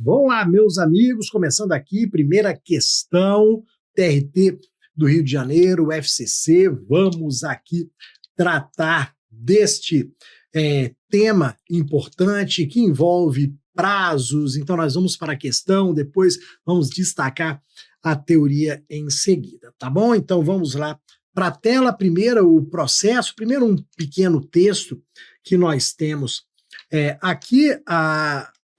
Vamos lá, meus amigos, começando aqui, primeira questão, TRT do Rio de Janeiro, FCC, vamos aqui tratar deste tema importante que envolve prazos, então nós vamos para a questão, depois vamos destacar a teoria em seguida, tá bom? Então vamos lá para a tela, primeiro o processo, primeiro um pequeno texto que nós temos aqui,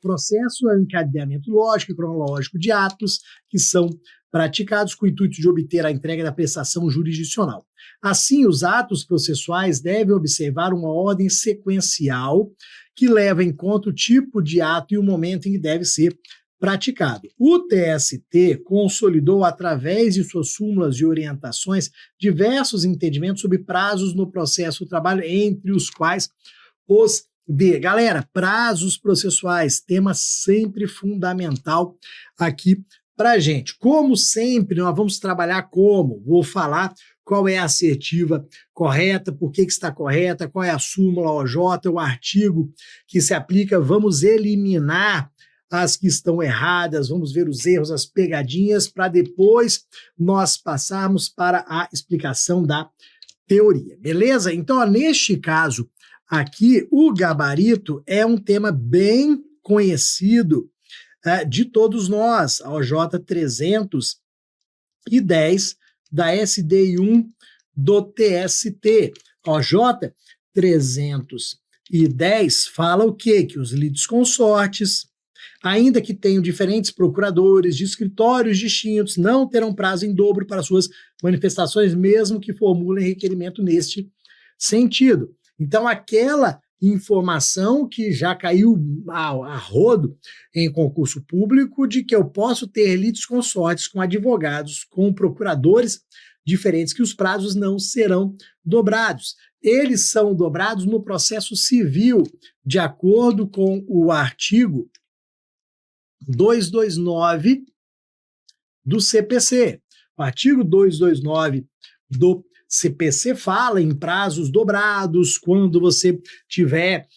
processo é o encadeamento lógico e cronológico de atos que são praticados com o intuito de obter a entrega da prestação jurisdicional. Assim, os atos processuais devem observar uma ordem sequencial que leva em conta o tipo de ato e o momento em que deve ser praticado. O TST consolidou, através de suas súmulas e orientações, diversos entendimentos sobre prazos no processo do trabalho, entre os quais os Galera, prazos processuais, tema sempre fundamental aqui para gente. Como sempre, nós vamos trabalhar como? Vou falar qual é a assertiva correta, por que está correta, qual é a súmula OJ, o artigo que se aplica, vamos eliminar as que estão erradas, vamos ver os erros, as pegadinhas, para depois nós passarmos para a explicação da teoria, beleza? Então, neste caso, aqui, o gabarito é um tema bem conhecido de todos nós, a OJ 310 da SDI1 do TST. A OJ 310 fala o quê? Que os litisconsortes, ainda que tenham diferentes procuradores de escritórios distintos, não terão prazo em dobro para suas manifestações, mesmo que formulem requerimento neste sentido. Então, aquela informação que já caiu a rodo em concurso público de que eu posso ter litisconsortes com advogados, com procuradores diferentes, que os prazos não serão dobrados. Eles são dobrados no processo civil, de acordo com o artigo 229 do CPC. O artigo 229 do CPC fala em prazos dobrados quando você tiver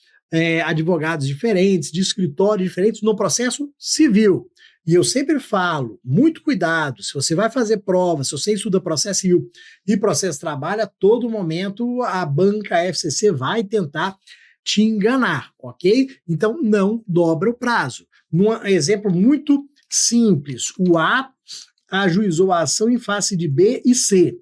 advogados diferentes, de escritórios diferentes no processo civil. E eu sempre falo, muito cuidado, se você vai fazer prova, se você estuda processo civil e processo de trabalho, a todo momento a banca FCC vai tentar te enganar, ok? Então não dobra o prazo. Num exemplo muito simples, o A ajuizou a ação em face de B e C.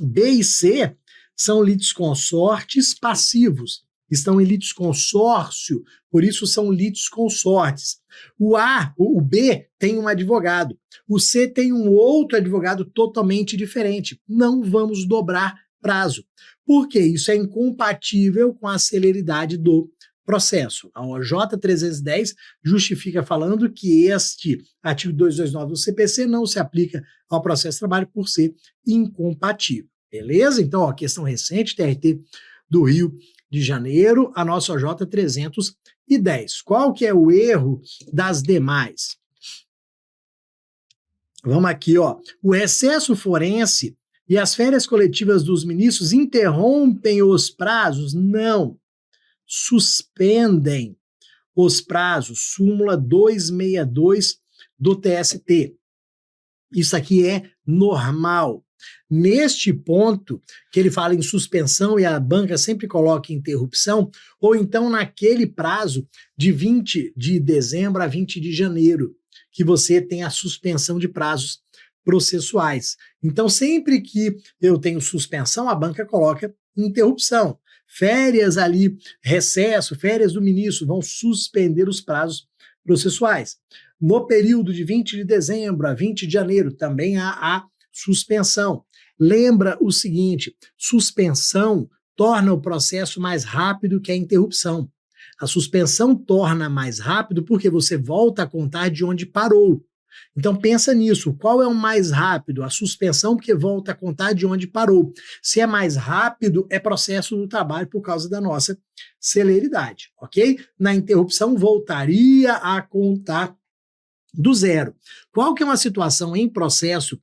B e C são litisconsortes passivos, estão em litisconsórcio, por isso são litisconsortes. O B tem um advogado, o C tem um outro advogado totalmente diferente. Não vamos dobrar prazo, porque isso é incompatível com a celeridade do processo. A OJ 310 justifica falando que este artigo 229 do CPC não se aplica ao processo de trabalho por ser incompatível. Beleza? Então, ó, questão recente, TRT do Rio de Janeiro, a nossa OJ 310. Qual que é o erro das demais? Vamos aqui, ó. O recesso forense e as férias coletivas dos ministros interrompem os prazos? Não. Suspendem os prazos. Súmula 262 do TST. Isso aqui é normal. Neste ponto, que ele fala em suspensão e a banca sempre coloca interrupção, ou então naquele prazo de 20 de dezembro a 20 de janeiro, que você tem a suspensão de prazos processuais. Então, sempre que eu tenho suspensão, a banca coloca interrupção. Férias ali, recesso, férias do ministro, vão suspender os prazos processuais. No período de 20 de dezembro a 20 de janeiro, também há a suspensão. Lembra o seguinte, suspensão torna o processo mais rápido que a interrupção. A suspensão torna mais rápido porque você volta a contar de onde parou. Então pensa nisso, qual é o mais rápido? A suspensão, porque volta a contar de onde parou. Se é mais rápido, é processo do trabalho por causa da nossa celeridade, ok? Na interrupção, voltaria a contar do zero. Qual que é uma situação em processo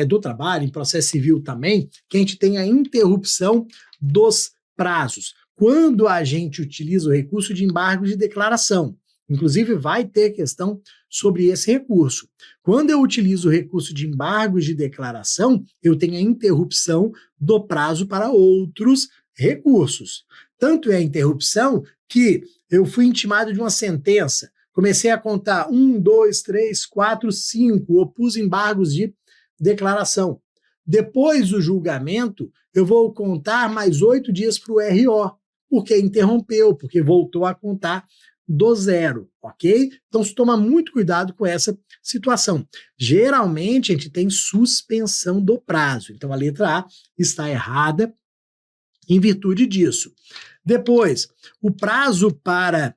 do trabalho, em processo civil também, que a gente tem a interrupção dos prazos? Quando a gente utiliza o recurso de embargo de declaração. Inclusive, vai ter questão sobre esse recurso. Quando eu utilizo o recurso de embargos de declaração, eu tenho a interrupção do prazo para outros recursos. Tanto é a interrupção que eu fui intimado de uma sentença, comecei a contar 1, 2, 3, 4, 5, opus embargos de declaração. Depois do julgamento, eu vou contar mais 8 dias para o RO, porque interrompeu, porque voltou a contar do zero, ok? Então, se toma muito cuidado com essa situação. Geralmente, a gente tem suspensão do prazo. Então, a letra A está errada em virtude disso. Depois, o prazo para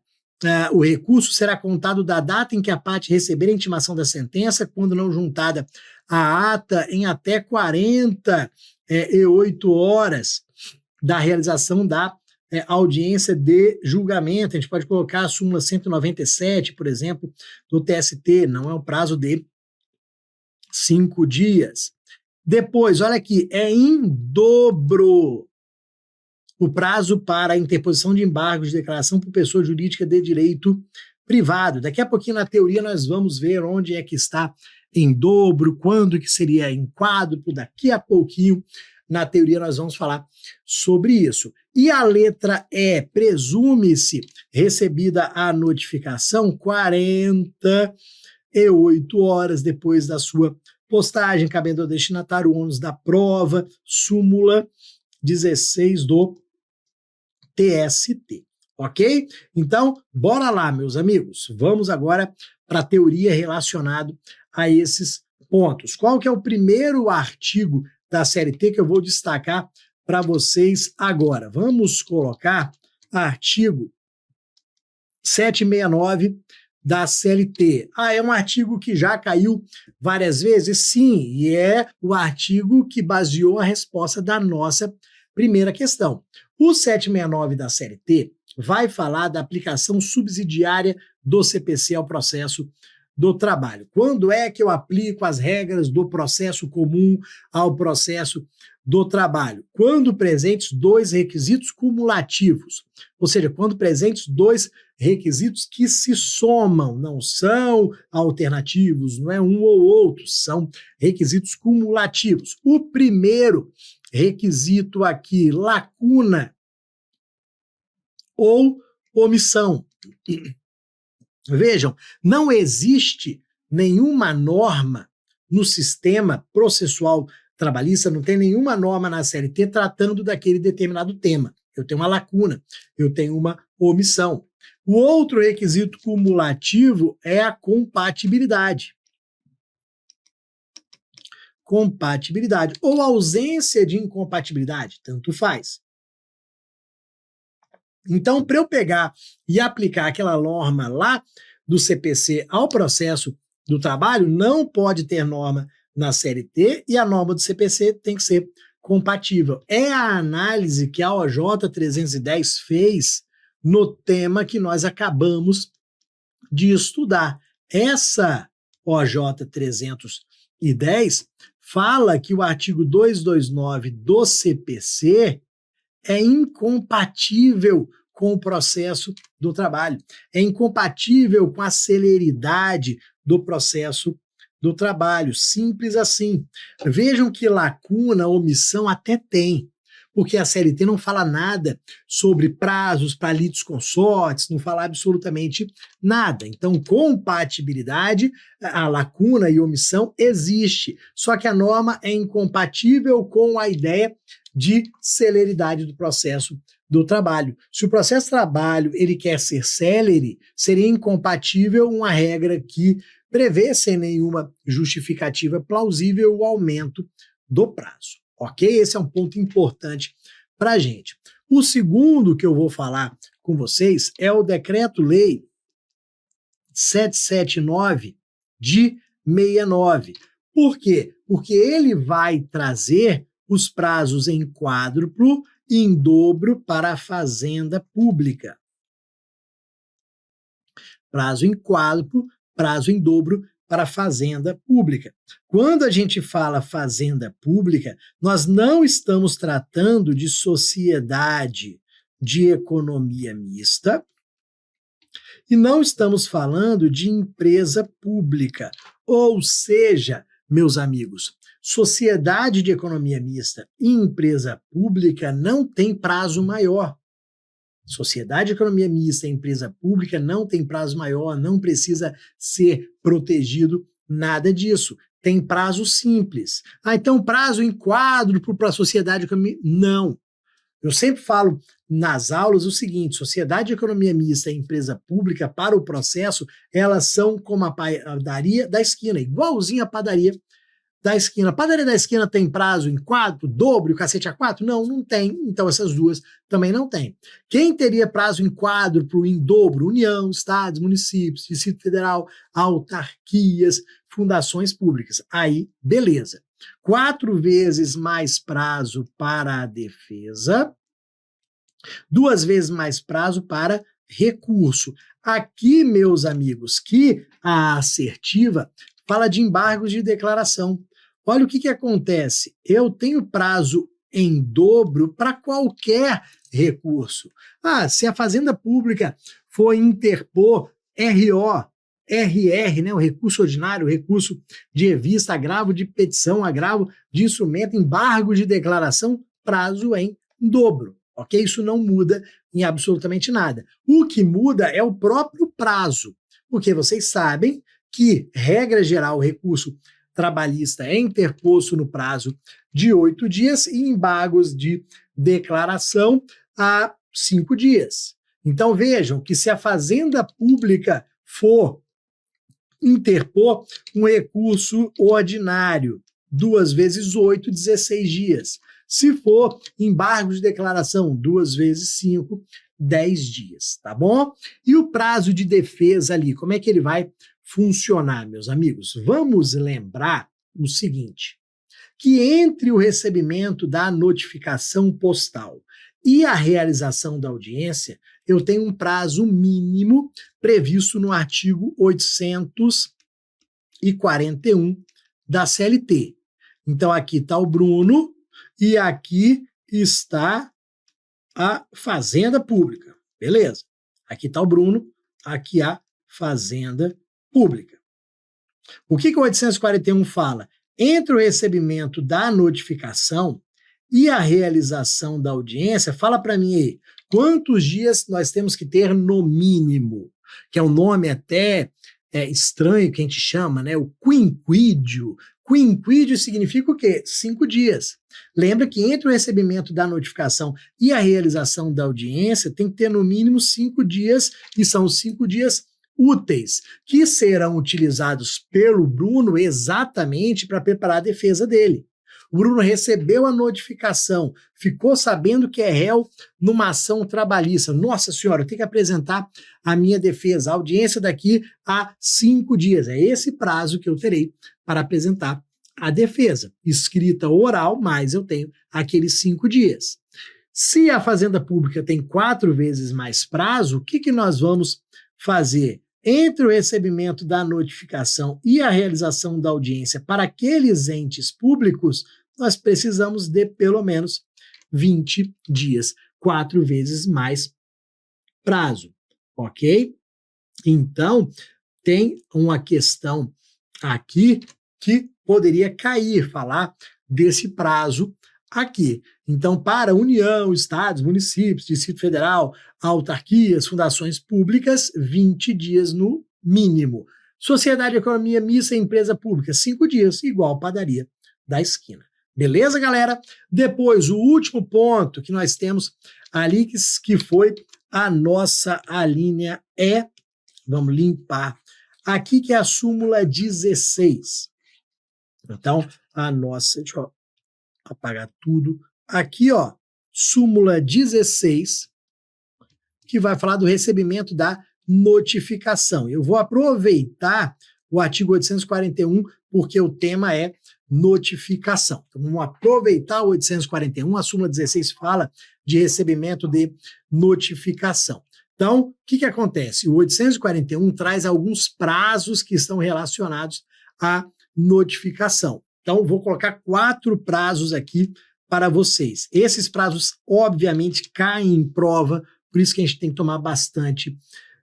o recurso será contado da data em que a parte receber a intimação da sentença, quando não juntada a ata em até 48 horas da realização da audiência de julgamento. A gente pode colocar a súmula 197, por exemplo, do TST, não é um prazo de 5 dias. Depois, olha aqui, é em dobro o prazo para a interposição de embargos de declaração por pessoa jurídica de direito privado. Daqui a pouquinho, na teoria, nós vamos ver onde é que está em dobro, quando que seria em quádruplo. Daqui a pouquinho, na teoria, nós vamos falar sobre isso. E a letra E, presume-se recebida a notificação 48 horas depois da sua postagem, cabendo ao destinatário o ônus da prova, súmula 16 do TST, ok? Então, bora lá, meus amigos. Vamos agora para a teoria relacionada a esses pontos. Qual que é o primeiro artigo da CLT que eu vou destacar para vocês agora? Vamos colocar artigo 769 da CLT. É um artigo que já caiu várias vezes? Sim, e é o artigo que baseou a resposta da nossa primeira questão. O 769 da CLT vai falar da aplicação subsidiária do CPC ao processo do trabalho. Quando é que eu aplico as regras do processo comum ao processo do trabalho? Quando presentes 2 requisitos cumulativos, ou seja, quando presentes 2 requisitos que se somam, não são alternativos, não é um ou outro, são requisitos cumulativos. O primeiro requisito aqui, lacuna ou omissão. Vejam, não existe nenhuma norma no sistema processual trabalhista, não tem nenhuma norma na CLT tratando daquele determinado tema. Eu tenho uma lacuna, eu tenho uma omissão. O outro requisito cumulativo é a compatibilidade. Compatibilidade ou ausência de incompatibilidade, tanto faz. Então, para eu pegar e aplicar aquela norma lá do CPC ao processo do trabalho, não pode ter norma na CLT e a norma do CPC tem que ser compatível. É a análise que a OJ 310 fez no tema que nós acabamos de estudar. Essa OJ 310 fala que o artigo 229 do CPC é incompatível com o processo do trabalho, é incompatível com a celeridade do processo do trabalho, simples assim. Vejam que lacuna, omissão até tem, porque a CLT não fala nada sobre prazos para litisconsortes, não fala absolutamente nada. Então, compatibilidade, a lacuna e omissão existe, só que a norma é incompatível com a ideia de celeridade do processo do trabalho. Se o processo de trabalho ele quer ser célere, seria incompatível uma regra que prevê, sem nenhuma justificativa plausível, o aumento do prazo. Ok? Esse é um ponto importante para a gente. O segundo que eu vou falar com vocês é o Decreto-Lei 779 de 69. Por quê? Porque ele vai trazer os prazos em quádruplo e em dobro para a fazenda pública. Prazo em quádruplo, prazo em dobro para a fazenda pública. Quando a gente fala fazenda pública, nós não estamos tratando de sociedade de economia mista E não estamos falando de empresa pública. Ou seja, meus amigos, sociedade de economia mista e empresa pública não tem prazo maior. Sociedade de economia mista e empresa pública não tem prazo maior, não precisa ser protegido, nada disso. Tem prazo simples. Então prazo em quádruplo para a sociedade de economia... Não. Eu sempre falo nas aulas o seguinte: sociedade de economia mista e empresa pública, para o processo, elas são como a padaria da esquina, igualzinho a padaria da esquina. A padaria da esquina tem prazo em quádruplo, dobro, o cacete a quatro? Não, não tem. Então essas duas também não tem. Quem teria prazo em quádruplo, em dobro? União, estados, municípios, Distrito Federal, autarquias, fundações públicas. Aí, beleza. 4 vezes mais prazo para a defesa, 2 vezes mais prazo para recurso. Aqui, meus amigos, que a assertiva fala de embargos de declaração. Olha o que acontece. Eu tenho prazo em dobro para qualquer recurso. Se a Fazenda Pública for interpor RO, RR, né, o recurso ordinário, o recurso de revista, agravo de petição, agravo de instrumento, embargo de declaração, prazo em dobro, ok? Isso não muda em absolutamente nada. O que muda é o próprio prazo, porque vocês sabem que, regra geral, o recurso trabalhista é interposto no prazo de 8 dias e embargos de declaração a 5 dias. Então vejam que se a Fazenda Pública for interpor um recurso ordinário, 2 vezes 8, 16 dias. Se for embargo de declaração, 2 vezes 5, 10 dias, tá bom? E o prazo de defesa ali, como é que ele vai funcionar, meus amigos? Vamos lembrar o seguinte, que entre o recebimento da notificação postal e a realização da audiência, eu tenho um prazo mínimo previsto no artigo 841 da CLT. Então aqui está o Bruno e aqui está a Fazenda Pública, beleza? Aqui está o Bruno, aqui a Fazenda Pública. O que o 841 fala? Entre o recebimento da notificação e a realização da audiência, fala para mim aí, quantos dias nós temos que ter no mínimo? Que é um nome até estranho que a gente chama, né? O quinquídio. Quinquídio significa o quê? 5 dias. Lembra que entre o recebimento da notificação e a realização da audiência tem que ter no mínimo 5 dias, e são 5 dias úteis, que serão utilizados pelo Bruno exatamente para preparar a defesa dele. O Bruno recebeu a notificação, ficou sabendo que é réu numa ação trabalhista. Nossa senhora, eu tenho que apresentar a minha defesa, a audiência daqui a 5 dias. É esse prazo que eu terei para apresentar a defesa. Escrita oral, mas eu tenho aqueles 5 dias. Se a Fazenda Pública tem 4 vezes mais prazo, o que nós vamos fazer? Entre o recebimento da notificação e a realização da audiência para aqueles entes públicos, nós precisamos de pelo menos 20 dias, 4 vezes mais prazo, ok? Então, tem uma questão aqui que poderia cair, falar desse prazo aqui. Então, para União, estados, municípios, Distrito Federal, autarquias, fundações públicas, 20 dias no mínimo. Sociedade de economia mista e empresa pública, 5 dias, igual padaria da esquina. Beleza, galera? Depois, o último ponto que nós temos ali, que foi a nossa alínea E, vamos limpar aqui, que é a súmula 16. Então, a nossa, deixa eu apagar tudo. Aqui, ó, súmula 16, que vai falar do recebimento da notificação. Eu vou aproveitar o artigo 841, porque o tema é notificação. Então, vamos aproveitar o 841, a súmula 16 fala de recebimento de notificação. Então, o que acontece? O 841 traz alguns prazos que estão relacionados à notificação. Então, vou colocar 4 prazos aqui para vocês. Esses prazos, obviamente, caem em prova, por isso que a gente tem que tomar bastante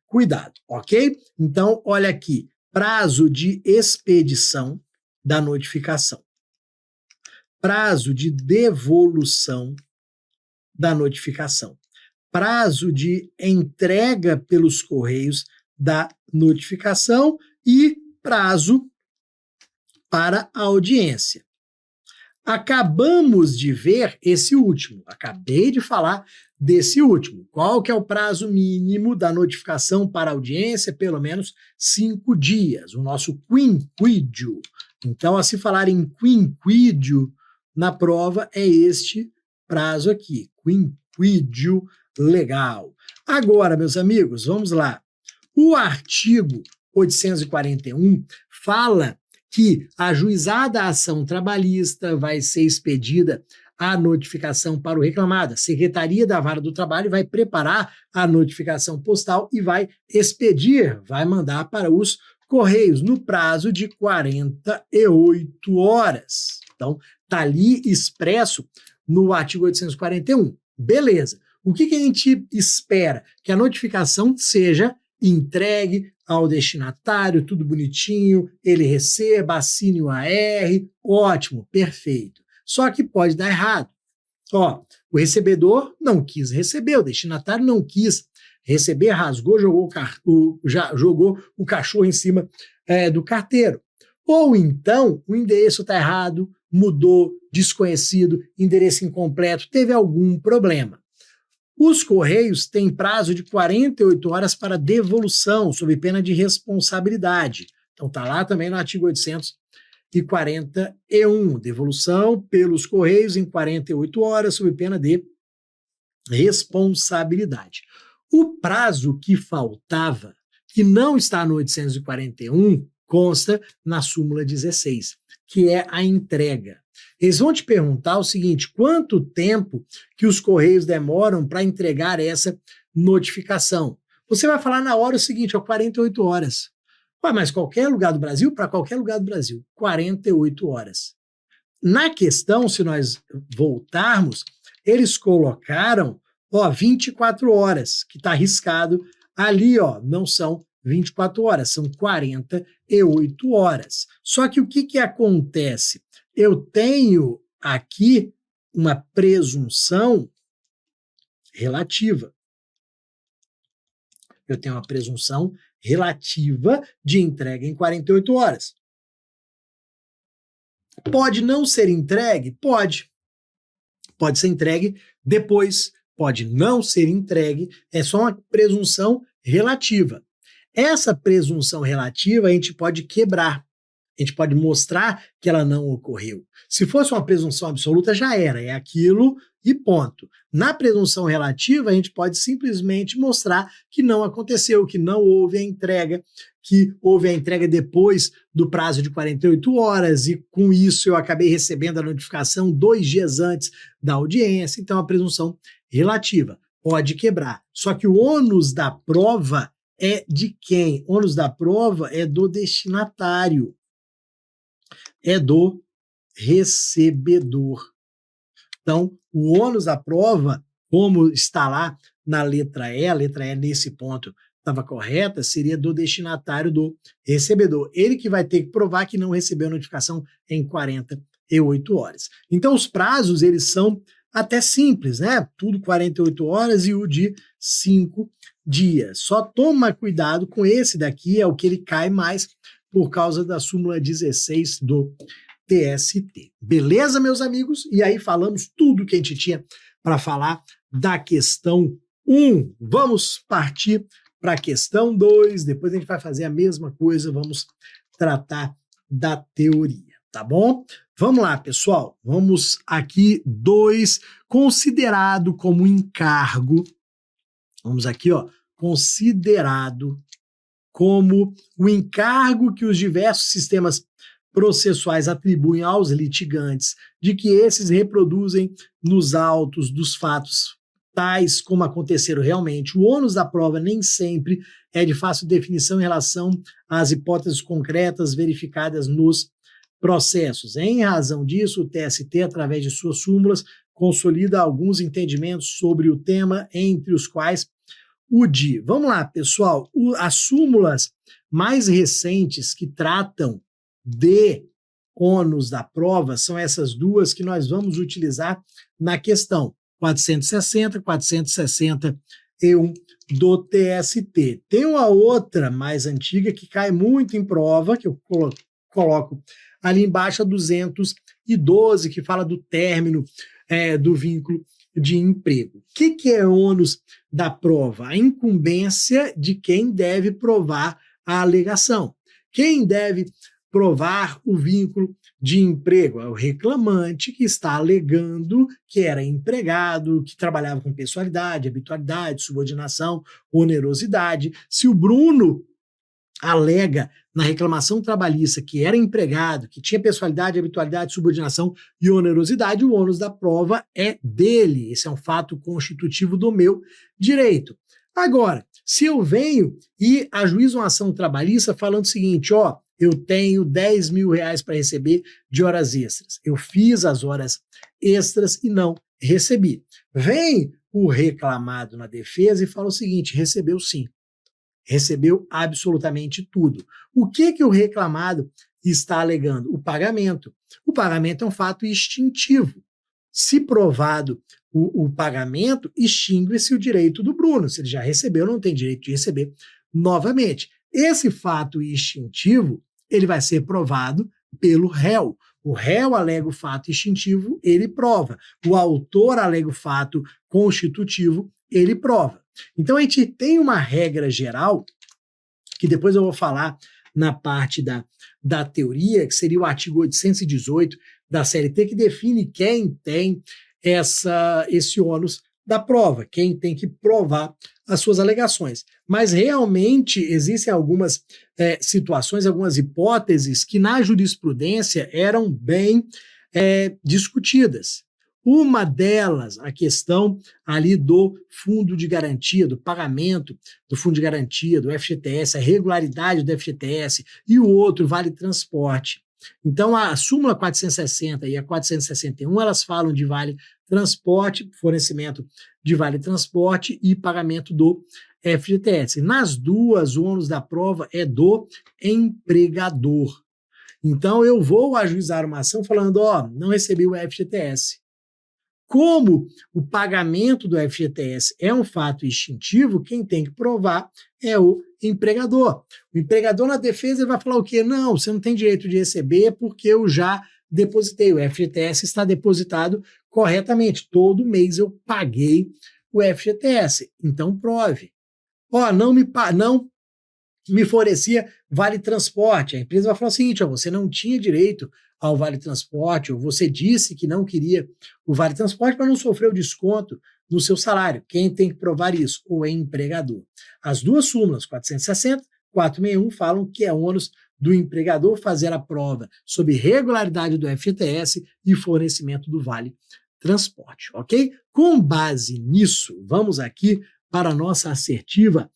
cuidado, ok? Então, olha aqui, prazo de expedição da notificação, prazo de devolução da notificação, prazo de entrega pelos correios da notificação e prazo para a audiência. Acabamos de ver esse último, acabei de falar desse último. Qual que é o prazo mínimo da notificação para audiência? Pelo menos 5 dias, o nosso quinquídio. Então, a se falar em quinquídio na prova, é este prazo aqui, quinquídio legal. Agora, meus amigos, vamos lá. O artigo 841 fala que a ajuizada ação trabalhista vai ser expedida a notificação para o reclamado. A Secretaria da Vara do Trabalho vai preparar a notificação postal e vai expedir, vai mandar para os Correios no prazo de 48 horas. Então, está ali expresso no artigo 841. Beleza. O que a gente espera? Que a notificação seja entregue ao destinatário, tudo bonitinho, ele receba, assine o AR, ótimo, perfeito. Só que pode dar errado. Ó, o recebedor não quis receber, o destinatário não quis receber, rasgou, jogou o cachorro em cima do carteiro. Ou então, o endereço está errado, mudou, desconhecido, endereço incompleto, teve algum problema. Os Correios têm prazo de 48 horas para devolução, sob pena de responsabilidade. Então, está lá também no artigo 841. Devolução pelos Correios em 48 horas, sob pena de responsabilidade. O prazo que faltava, que não está no 841, consta na súmula 16, que é a entrega. Eles vão te perguntar o seguinte: quanto tempo que os Correios demoram para entregar essa notificação? Você vai falar na hora o seguinte: 48 horas. Ué, mas qualquer lugar do Brasil? Para qualquer lugar do Brasil, 48 horas. Na questão, se nós voltarmos, eles colocaram 24 horas, que está arriscado ali, não são 24 horas, são 48 horas. Só que o que acontece? Eu tenho aqui uma presunção relativa. Eu tenho uma presunção relativa de entrega em 48 horas. Pode não ser entregue? Pode. Pode ser entregue depois, pode não ser entregue, é só uma presunção relativa. Essa presunção relativa a gente pode quebrar. A gente pode mostrar que ela não ocorreu. Se fosse uma presunção absoluta, já era, é aquilo e ponto. Na presunção relativa, a gente pode simplesmente mostrar que não aconteceu, que não houve a entrega, que houve a entrega depois do prazo de 48 horas e com isso eu acabei recebendo a notificação 2 dias antes da audiência. Então, a presunção relativa pode quebrar. Só que o ônus da prova é de quem? O ônus da prova é do destinatário. É do recebedor. Então, o ônus da prova, como está lá na letra E, a letra E nesse ponto estava correta, seria do destinatário, do recebedor. Ele que vai ter que provar que não recebeu a notificação em 48 horas. Então, os prazos, eles são até simples, né? Tudo 48 horas e o de 5 dias. Só toma cuidado com esse daqui, é o que ele cai mais por causa da súmula 16 do TST. Beleza, meus amigos? E aí falamos tudo que a gente tinha para falar da questão 1. Vamos partir para a questão 2, depois a gente vai fazer a mesma coisa, vamos tratar da teoria, tá bom? Vamos lá, pessoal. Vamos aqui 2, considerado como encargo. Vamos aqui, considerado como o encargo que os diversos sistemas processuais atribuem aos litigantes de que esses reproduzem nos autos dos fatos tais como aconteceram realmente. O ônus da prova nem sempre é de fácil definição em relação às hipóteses concretas verificadas nos processos. Em razão disso, o TST, através de suas súmulas, consolida alguns entendimentos sobre o tema, entre os quais UDI. Vamos lá, pessoal. As súmulas mais recentes que tratam de ônus da prova são essas duas que nós vamos utilizar na questão 460, 461 do TST. Tem uma outra mais antiga que cai muito em prova, que eu coloco ali embaixo, a 212, que fala do término do vínculo de emprego. O que é ônus da prova? A incumbência de quem deve provar a alegação. Quem deve provar o vínculo de emprego? É o reclamante que está alegando que era empregado, que trabalhava com pessoalidade, habitualidade, subordinação, onerosidade. Se o Bruno alega na reclamação trabalhista que era empregado, que tinha pessoalidade, habitualidade, subordinação e onerosidade, o ônus da prova é dele. Esse é um fato constitutivo do meu direito. Agora, se eu venho e ajuizo uma ação trabalhista falando o seguinte, eu tenho 10 mil reais para receber de horas extras. Eu fiz as horas extras e não recebi. Vem o reclamado na defesa e fala o seguinte, recebeu sim. Recebeu absolutamente tudo. O que o reclamado está alegando? O pagamento. O pagamento é um fato extintivo. Se provado o pagamento, extingue-se o direito do Bruno. Se ele já recebeu, não tem direito de receber novamente. Esse fato extintivo, ele vai ser provado pelo réu. O réu alega o fato extintivo, ele prova. O autor alega o fato constitutivo, ele prova. Então a gente tem uma regra geral, que depois eu vou falar na parte da teoria, que seria o artigo 818 da CLT, que define quem tem esse ônus da prova, quem tem que provar as suas alegações. Mas realmente existem algumas situações, algumas hipóteses que na jurisprudência eram bem discutidas. Uma delas, a questão ali do fundo de garantia, do pagamento do fundo de garantia, do FGTS, a regularidade do FGTS, e o outro, vale transporte. Então, a súmula 460 e a 461, elas falam de vale transporte, fornecimento de vale transporte e pagamento do FGTS. Nas duas, o ônus da prova é do empregador. Então, eu vou ajuizar uma ação falando, não recebi o FGTS. Como o pagamento do FGTS é um fato extintivo, quem tem que provar é o empregador. O empregador na defesa ele vai falar o quê? Não, você não tem direito de receber porque eu já depositei. O FGTS está depositado corretamente. Todo mês eu paguei o FGTS. Então prove. Não me fornecia vale transporte. A empresa vai falar o seguinte, você não tinha direito ao vale transporte, ou você disse que não queria o vale transporte para não sofrer o desconto no seu salário. Quem tem que provar isso? O empregador. As duas súmulas, 460 e 461, falam que é ônus do empregador fazer a prova sobre regularidade do FGTS e fornecimento do vale transporte, ok? Com base nisso, vamos aqui para a nossa assertiva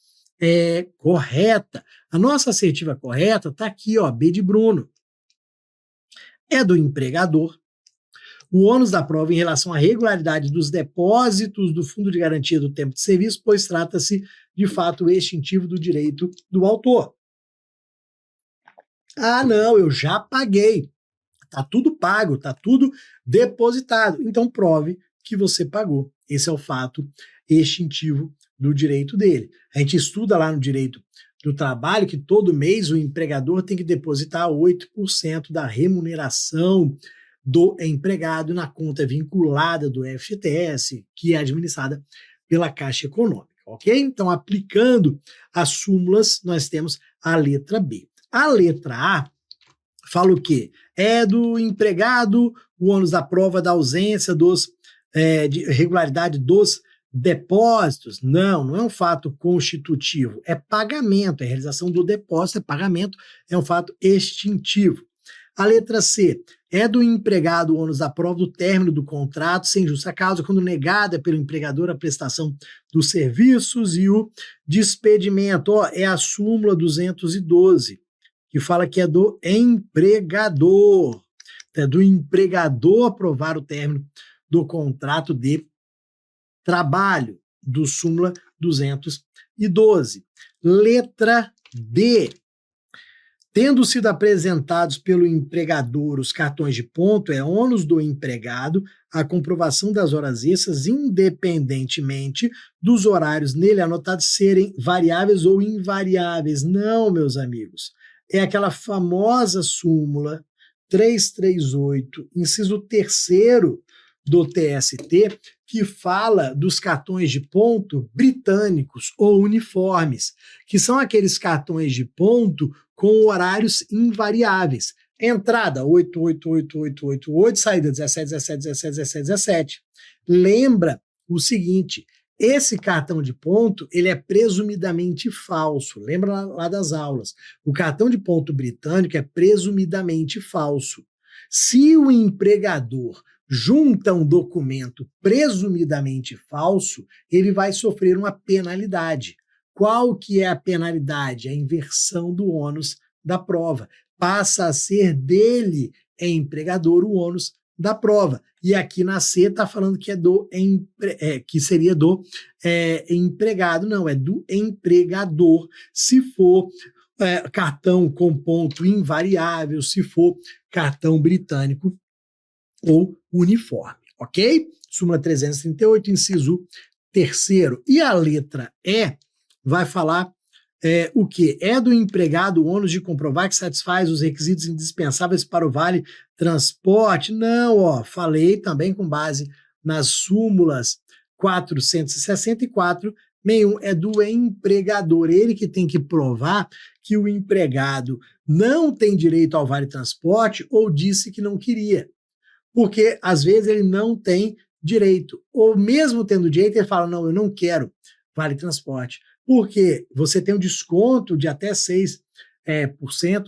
correta. A nossa assertiva correta está aqui, B de Bruno. É do empregador. O ônus da prova em relação à regularidade dos depósitos do fundo de garantia do tempo de serviço, pois trata-se de fato extintivo do direito do autor. Não, eu já paguei. Está tudo pago, está tudo depositado. Então prove que você pagou. Esse é o fato extintivo do direito dele. A gente estuda lá no direito do trabalho que todo mês o empregador tem que depositar 8% da remuneração do empregado na conta vinculada do FGTS, que é administrada pela Caixa Econômica, ok? Então, aplicando as súmulas, nós temos a letra B. A letra A fala o quê? É do empregado o ônus da prova da ausência de regularidade dos depósitos. Não é um fato constitutivo, é pagamento, é realização do depósito, é pagamento, é um fato extintivo. A letra C, é do empregado o ônus da prova do término do contrato sem justa causa, quando negada pelo empregador a prestação dos serviços, e o despedimento, é a súmula 212, que fala que é do empregador. É do empregador aprovar o término do contrato de trabalho, do súmula 212. Letra D. Tendo sido apresentados pelo empregador os cartões de ponto, é ônus do empregado a comprovação das horas extras, independentemente dos horários nele anotados serem variáveis ou invariáveis. Não, meus amigos. É aquela famosa súmula 338, inciso 3º do TST, que fala dos cartões de ponto britânicos ou uniformes, que são aqueles cartões de ponto com horários invariáveis. Entrada 8, saída 17. Lembra o seguinte, esse cartão de ponto, ele é presumidamente falso. Lembra lá das aulas? O cartão de ponto britânico é presumidamente falso. Se o empregador junta um documento presumidamente falso, ele vai sofrer uma penalidade. Qual que é a penalidade? A inversão do ônus da prova. Passa a ser dele, empregador, o ônus da prova. E aqui na C está falando que que seria do empregado. Não, é do empregador. Se for cartão com ponto invariável, se for cartão britânico ou uniforme, ok? Súmula 338, inciso 3º. E a letra E vai falar o quê? É do empregado o ônus de comprovar que satisfaz os requisitos indispensáveis para o vale transporte? Não, ó, falei também com base nas súmulas 464, 61, é do empregador, ele que tem que provar que o empregado não tem direito ao vale transporte ou disse que não queria. Porque, às vezes, ele não tem direito. Ou mesmo tendo direito, ele fala, não, eu não quero vale transporte. Porque você tem um desconto de até 6%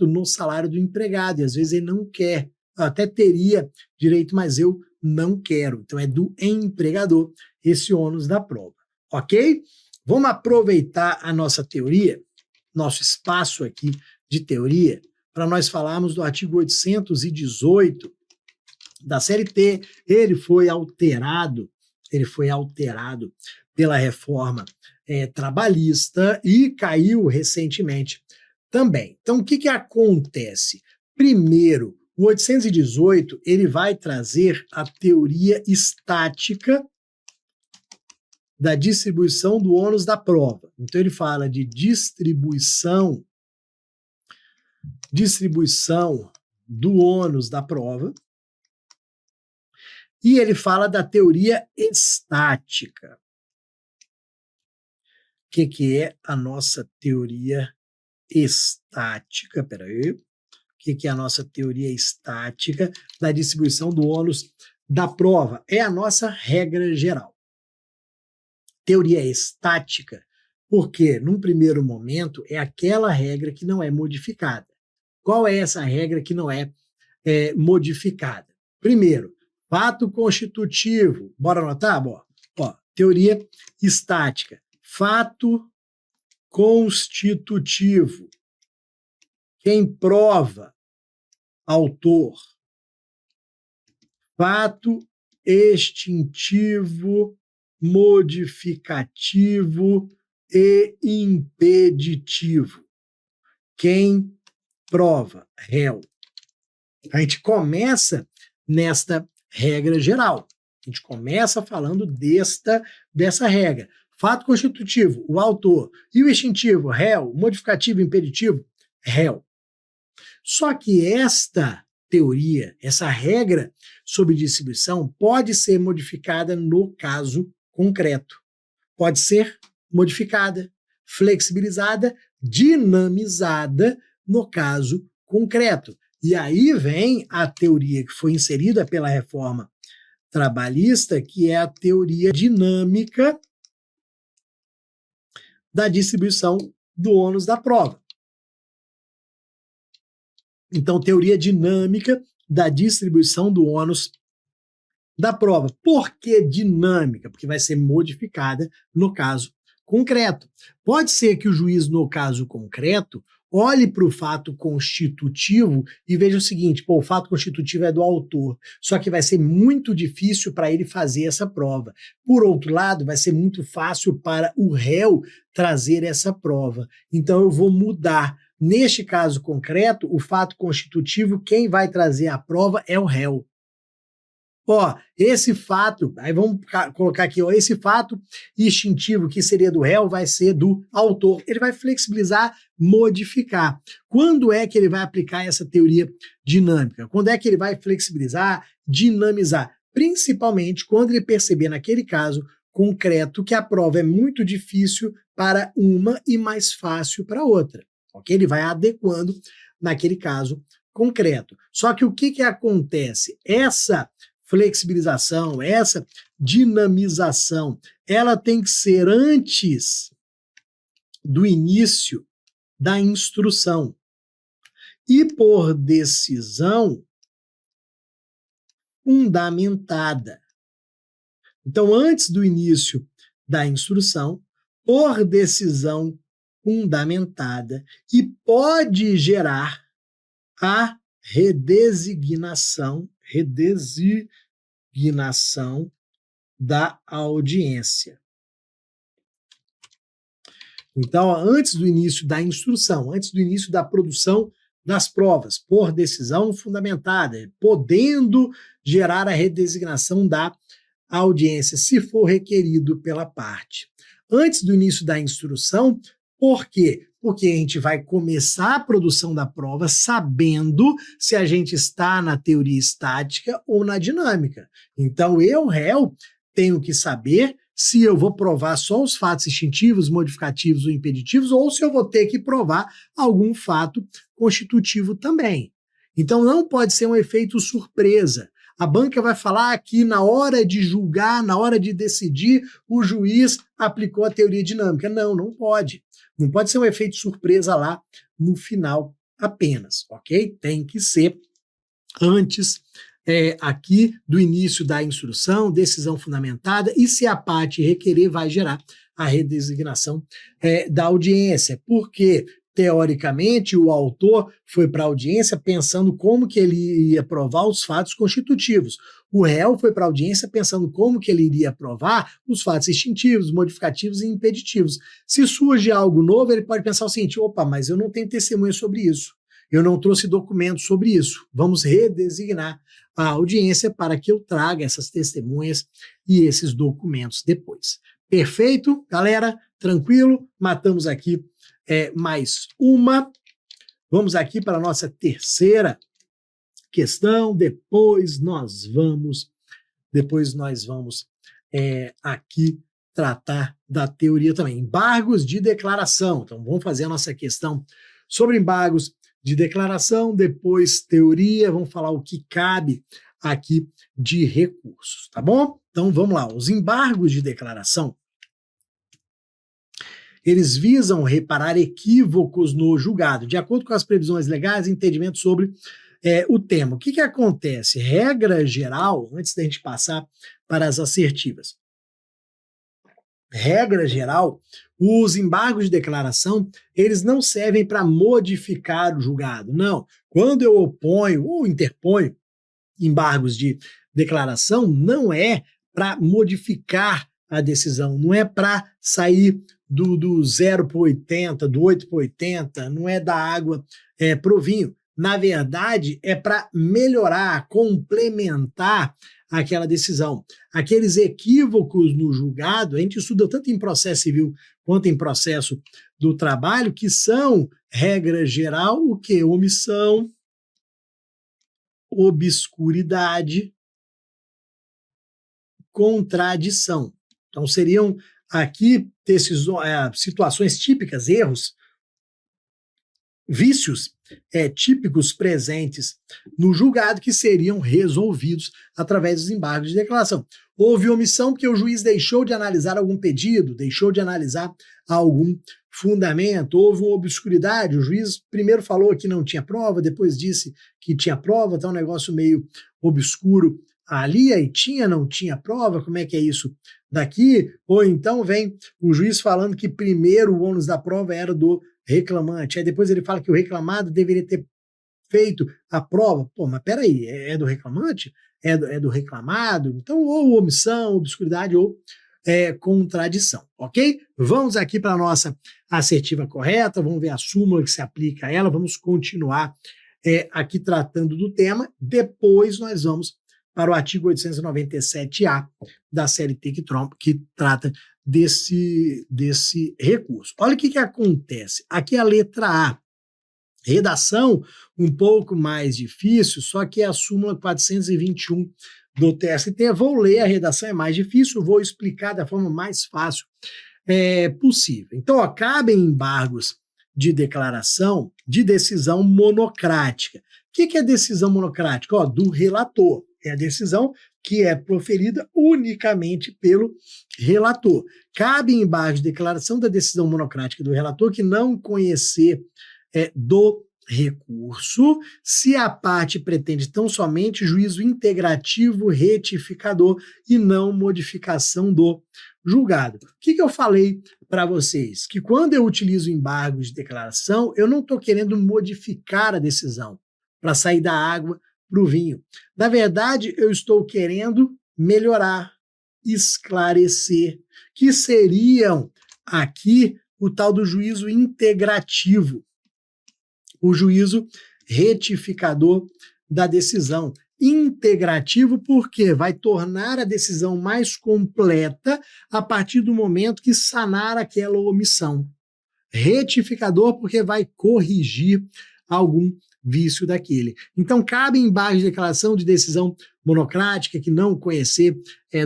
no salário do empregado, e às vezes ele não quer. Eu até teria direito, mas eu não quero. Então, é do empregador esse ônus da prova. Ok? Vamos aproveitar a nossa teoria, nosso espaço aqui de teoria, para nós falarmos do artigo 818 da CLT. Ele foi alterado pela reforma trabalhista e caiu recentemente também. Então, o que acontece? Primeiro, o 818 ele vai trazer a teoria estática da distribuição do ônus da prova. Então, ele fala de distribuição do ônus da prova, e ele fala da teoria estática. O que é a nossa teoria estática? Peraí. O que é a nossa teoria estática da distribuição do ônus da prova? É a nossa regra geral. Teoria estática, porque, num primeiro momento, é aquela regra que não é modificada. Qual é essa regra que não é modificada? Primeiro, fato constitutivo. Bora anotar? Ó, teoria estática. Fato constitutivo. Quem prova? Autor. Fato extintivo, modificativo e impeditivo. Quem prova? Réu. A gente começa nesta regra geral. A gente começa falando dessa regra. Fato constitutivo, o autor. E o extintivo, réu. Modificativo, impeditivo, réu. Só que esta teoria, essa regra sobre distribuição, pode ser modificada no caso concreto. Pode ser modificada, flexibilizada, dinamizada no caso concreto. E aí vem a teoria que foi inserida pela reforma trabalhista, que é a teoria dinâmica da distribuição do ônus da prova. Então, teoria dinâmica da distribuição do ônus da prova. Por que dinâmica? Porque vai ser modificada no caso concreto. Pode ser que o juiz, no caso concreto, olhe para o fato constitutivo e veja o seguinte, pô, o fato constitutivo é do autor, só que vai ser muito difícil para ele fazer essa prova. Por outro lado, vai ser muito fácil para o réu trazer essa prova. Então eu vou mudar. Neste caso concreto, o fato constitutivo, quem vai trazer a prova é o réu. Ó, esse fato, aí vamos colocar aqui, ó, esse fato instintivo que seria do réu vai ser do autor. Ele vai flexibilizar, modificar. Quando é que ele vai aplicar essa teoria dinâmica? Quando é que ele vai flexibilizar, dinamizar? Principalmente quando ele perceber, naquele caso concreto, que a prova é muito difícil para uma e mais fácil para outra. Ok? Ele vai adequando naquele caso concreto. Só que o que acontece? Essa flexibilização, essa dinamização, ela tem que ser antes do início da instrução e por decisão fundamentada. Então, antes do início da instrução, por decisão fundamentada, e pode gerar a redesignação da audiência. Então, antes do início da instrução, antes do início da produção das provas, por decisão fundamentada, podendo gerar a redesignação da audiência, se for requerido pela parte. Antes do início da instrução, por quê? Porque a gente vai começar a produção da prova sabendo se a gente está na teoria estática ou na dinâmica. Então, eu, réu, tenho que saber se eu vou provar só os fatos instintivos, modificativos ou impeditivos, ou se eu vou ter que provar algum fato constitutivo também. Então, não pode ser um efeito surpresa. A banca vai falar que na hora de julgar, na hora de decidir, o juiz aplicou a teoria dinâmica. Não, não pode. Não pode ser um efeito surpresa lá no final apenas, ok? Tem que ser antes aqui do início da instrução, decisão fundamentada, e se a parte requerer, vai gerar a redesignação da audiência. Porque, teoricamente, o autor foi para a audiência pensando como que ele ia provar os fatos constitutivos. O réu foi para a audiência pensando como que ele iria provar os fatos instintivos, modificativos e impeditivos. Se surge algo novo, ele pode pensar o seguinte, opa, mas eu não tenho testemunha sobre isso. Eu não trouxe documentos sobre isso. Vamos redesignar a audiência para que eu traga essas testemunhas e esses documentos depois. Perfeito, galera? Tranquilo? Matamos aqui mais uma. Vamos aqui para a nossa terceira questão. Depois nós vamos aqui tratar da teoria também. Embargos de declaração. Então vamos fazer a nossa questão sobre embargos de declaração, depois teoria, vamos falar o que cabe aqui de recursos, tá bom? Então vamos lá, os embargos de declaração, eles visam reparar equívocos no julgado, de acordo com as previsões legais e entendimento sobre o tema. O que acontece? Regra geral, antes da gente passar para as assertivas, regra geral, os embargos de declaração, eles não servem para modificar o julgado, não. Quando eu oponho ou interponho embargos de declaração, não é para modificar a decisão, não é para sair do 0 para 80, do 8 para 80, não é da água para o vinho. Na verdade, é para melhorar, complementar aquela decisão. Aqueles equívocos no julgado, a gente estuda tanto em processo civil quanto em processo do trabalho, que são, regra geral, o quê? Omissão, obscuridade, contradição. Então, seriam aqui situações típicas, erros, vícios típicos presentes no julgado que seriam resolvidos através dos embargos de declaração. Houve omissão porque o juiz deixou de analisar algum pedido, deixou de analisar algum fundamento, houve uma obscuridade, o juiz primeiro falou que não tinha prova, depois disse que tinha prova, tá um negócio meio obscuro ali, aí não tinha prova, como é que é isso daqui? Ou então vem o juiz falando que primeiro o ônus da prova era do reclamante. Aí depois ele fala que o reclamado deveria ter feito a prova. Pô, mas peraí, é do reclamante? É do reclamado? Então, ou omissão, obscuridade, ou contradição, ok? Vamos aqui para a nossa assertiva correta, vamos ver a súmula que se aplica a ela, vamos continuar aqui tratando do tema, depois nós vamos para o artigo 897-A da CLT que trata desse recurso. Olha o que acontece. Aqui é a letra A. Redação um pouco mais difícil, só que é a súmula 421 do TST. Vou ler, a redação é mais difícil, vou explicar da forma mais fácil possível. Então, ó, cabem embargos de declaração de decisão monocrática. O que é decisão monocrática? Ó, do relator. É a decisão que é proferida unicamente pelo relator. Cabe embargos de declaração da decisão monocrática do relator que não conhecer do recurso, se a parte pretende tão somente juízo integrativo retificador e não modificação do julgado. O que eu falei para vocês? Que quando eu utilizo embargos de declaração, eu não estou querendo modificar a decisão para sair da água para o vinho. Na verdade, eu estou querendo melhorar, esclarecer, que seriam aqui o tal do juízo integrativo, o juízo retificador da decisão. Integrativo porque vai tornar a decisão mais completa a partir do momento que sanar aquela omissão. Retificador porque vai corrigir algum vício daquele. Então, cabe embargos de declaração de decisão monocrática que não conhecer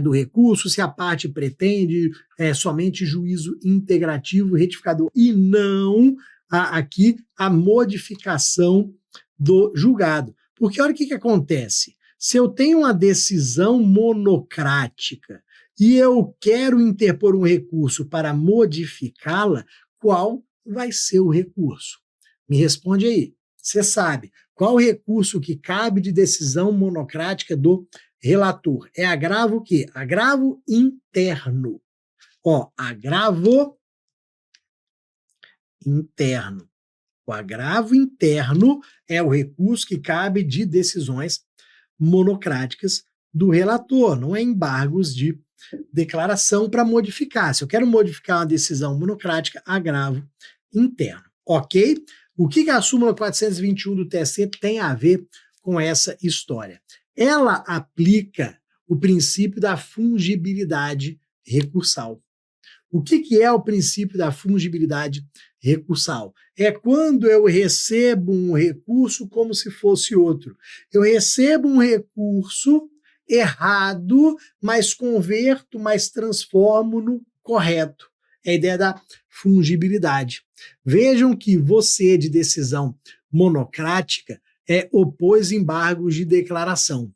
do recurso, se a parte pretende somente juízo integrativo, retificador, e não aqui a modificação do julgado. Porque olha o que acontece. Se eu tenho uma decisão monocrática e eu quero interpor um recurso para modificá-la, qual vai ser o recurso? Me responde aí. Você sabe qual o recurso que cabe de decisão monocrática do relator? É agravo o quê? Agravo interno. Ó, agravo interno. O agravo interno é o recurso que cabe de decisões monocráticas do relator, não é embargos de declaração para modificar. Se eu quero modificar uma decisão monocrática, agravo interno, ok? O que a súmula 421 do TSE tem a ver com essa história? Ela aplica o princípio da fungibilidade recursal. O que é o princípio da fungibilidade recursal? É quando eu recebo um recurso como se fosse outro. Eu recebo um recurso errado, mas converto, mas transformo no correto. É a ideia da fungibilidade. Vejam que você, de decisão monocrática, opôs embargos de declaração.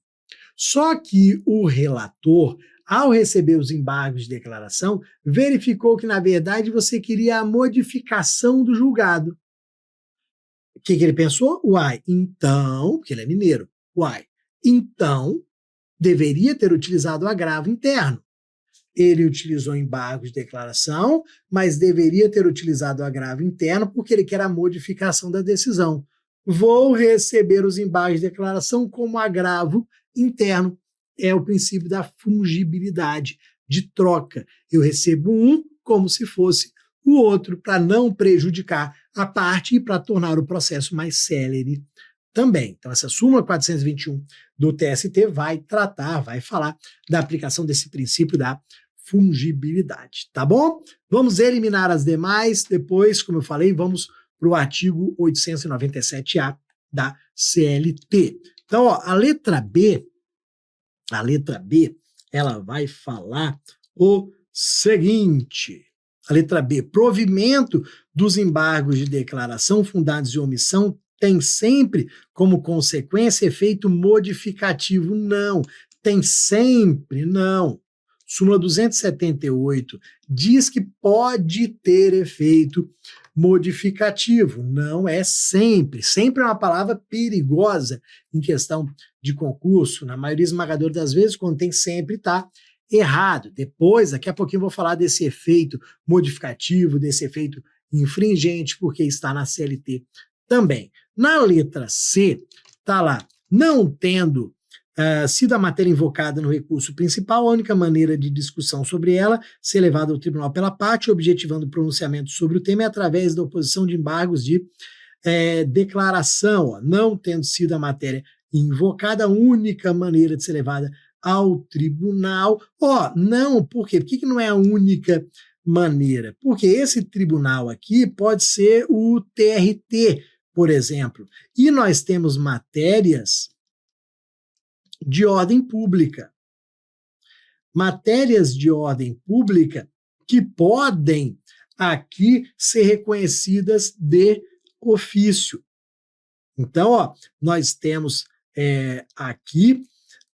Só que o relator, ao receber os embargos de declaração, verificou que, na verdade, você queria a modificação do julgado. O que ele pensou? Então, porque ele é mineiro, então deveria ter utilizado o agravo interno. Ele utilizou embargos de declaração, mas deveria ter utilizado o agravo interno porque ele quer a modificação da decisão. Vou receber os embargos de declaração como agravo interno. É o princípio da fungibilidade, de troca. Eu recebo um como se fosse o outro, para não prejudicar a parte e para tornar o processo mais célere também. Então, essa súmula 421 do TST vai falar da aplicação desse princípio da fungibilidade, tá bom? Vamos eliminar as demais, depois, como eu falei, vamos para o artigo 897-A da CLT. Então, ó, a letra B, ela vai falar o seguinte. A letra B, provimento dos embargos de declaração fundados em omissão tem sempre como consequência efeito modificativo? Não. Tem sempre? Não. Súmula 278 diz que pode ter efeito modificativo. Não é sempre. Sempre é uma palavra perigosa em questão de concurso. Na maioria esmagadora das vezes, quando tem sempre, está errado. Depois, daqui a pouquinho eu vou falar desse efeito modificativo, desse efeito infringente, porque está na CLT também. Na letra C, está lá, não tendo sido a matéria invocada no recurso principal, a única maneira de discussão sobre ela ser levada ao tribunal pela parte, objetivando o pronunciamento sobre o tema é através da oposição de embargos de declaração, ó, não tendo sido a matéria invocada, a única maneira de ser levada ao tribunal. Não, por quê? Por que não é a única maneira? Porque esse tribunal aqui pode ser o TRT, por exemplo, e nós temos matérias de ordem pública. Matérias de ordem pública que podem aqui ser reconhecidas de ofício. Então, nós temos aqui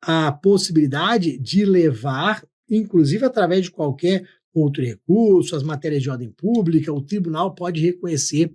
a possibilidade de levar, inclusive através de qualquer outro recurso, as matérias de ordem pública, o tribunal pode reconhecer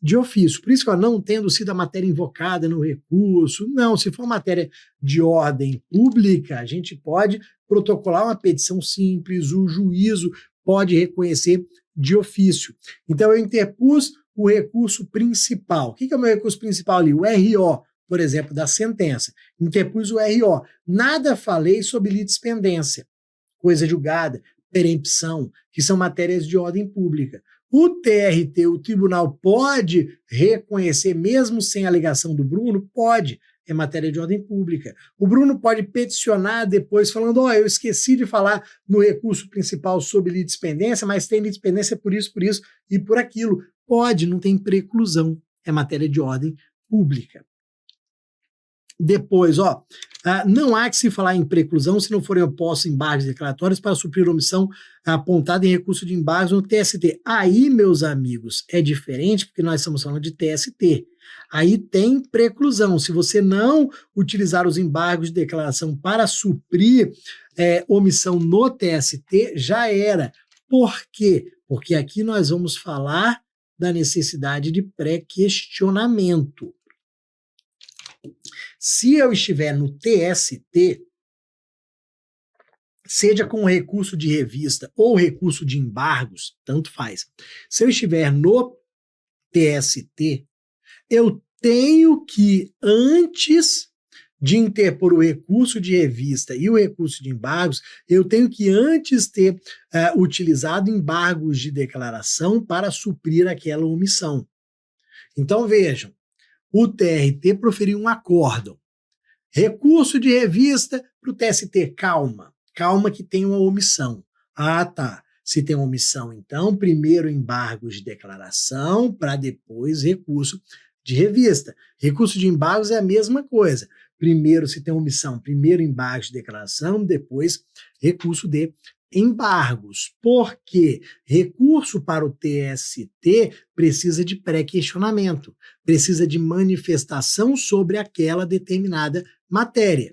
de ofício. Por isso que, não tendo sido a matéria invocada no recurso, não, se for matéria de ordem pública, a gente pode protocolar uma petição simples, o juízo pode reconhecer de ofício. Então, eu interpus o recurso principal. O que é o meu recurso principal ali? O RO, por exemplo, da sentença. Interpus o RO. Nada falei sobre litispendência, coisa julgada, perempção, que são matérias de ordem pública. O TRT, o tribunal, pode reconhecer, mesmo sem alegação do Bruno? Pode, é matéria de ordem pública. O Bruno pode peticionar depois, falando, eu esqueci de falar no recurso principal sobre litispendência, mas tem litispendência por isso e por aquilo. Pode, não tem preclusão, é matéria de ordem pública. Depois, não há que se falar em preclusão se não forem opostos embargos declaratórios para suprir a omissão apontada em recurso de embargos no TST. Aí, meus amigos, é diferente porque nós estamos falando de TST. Aí tem preclusão. Se você não utilizar os embargos de declaração para suprir omissão no TST, já era. Por quê? Porque aqui nós vamos falar da necessidade de pré-questionamento. Se eu estiver no TST, seja com recurso de revista ou recurso de embargos, tanto faz. Se eu estiver no TST, eu tenho que, antes de interpor o recurso de revista e o recurso de embargos, eu tenho que antes ter utilizado embargos de declaração para suprir aquela omissão. Então, vejam, o TRT proferiu um acórdão. Recurso de revista para o TST, calma que tem uma omissão. Tá. Se tem uma omissão, então, primeiro embargos de declaração, para depois recurso de revista. Recurso de embargos é a mesma coisa. Primeiro, se tem omissão, primeiro embargos de declaração, depois recurso de embargos. Porque recurso para o TST precisa de pré-questionamento, precisa de manifestação sobre aquela determinada matéria.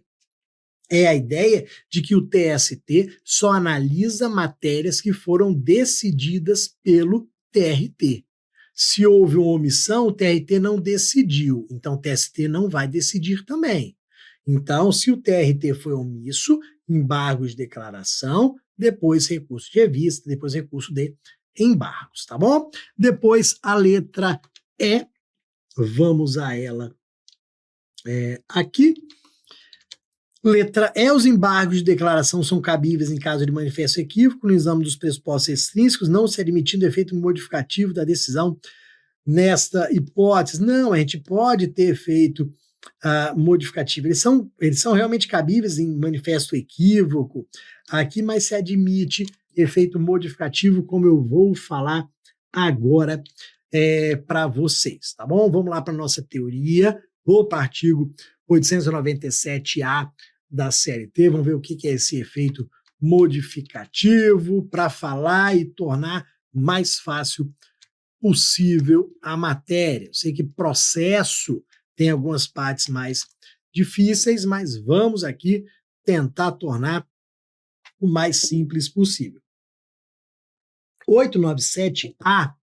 É a ideia de que o TST só analisa matérias que foram decididas pelo TRT. Se houve uma omissão, o TRT não decidiu, então o TST não vai decidir também. Então, se o TRT foi omisso, embargos de declaração, depois recurso de revista, depois recurso de embargos, tá bom? Depois a letra E, vamos a ela aqui. Letra E, os embargos de declaração são cabíveis em caso de manifesto equívoco no exame dos pressupostos extrínsecos, não se admitindo efeito modificativo da decisão nesta hipótese. Não, a gente pode ter efeito modificativo. Eles são realmente cabíveis em manifesto equívoco aqui, mas se admite efeito modificativo, como eu vou falar agora para vocês, tá bom? Vamos lá para a nossa teoria. Vou para o artigo 897-A da CLT, vamos ver o que é esse efeito modificativo para falar e tornar mais fácil possível a matéria. Eu sei que processo tem algumas partes mais difíceis, mas vamos aqui tentar tornar o mais simples possível. 897-A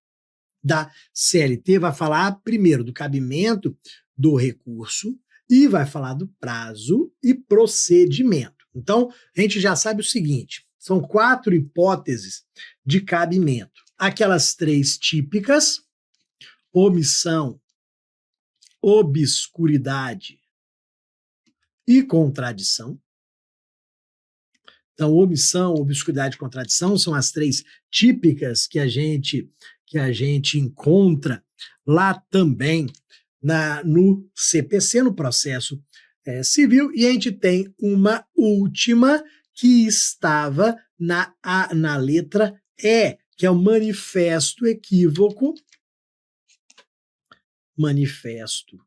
da CLT vai falar primeiro do cabimento do recurso e vai falar do prazo e procedimento. Então, a gente já sabe o seguinte, são 4 hipóteses de cabimento. aquelas três típicas: omissão, obscuridade e contradição. Então, omissão, obscuridade e contradição são as três típicas que a gente encontra lá também no CPC, no processo civil, e a gente tem uma última que estava na letra E, que é o manifesto equívoco. Manifesto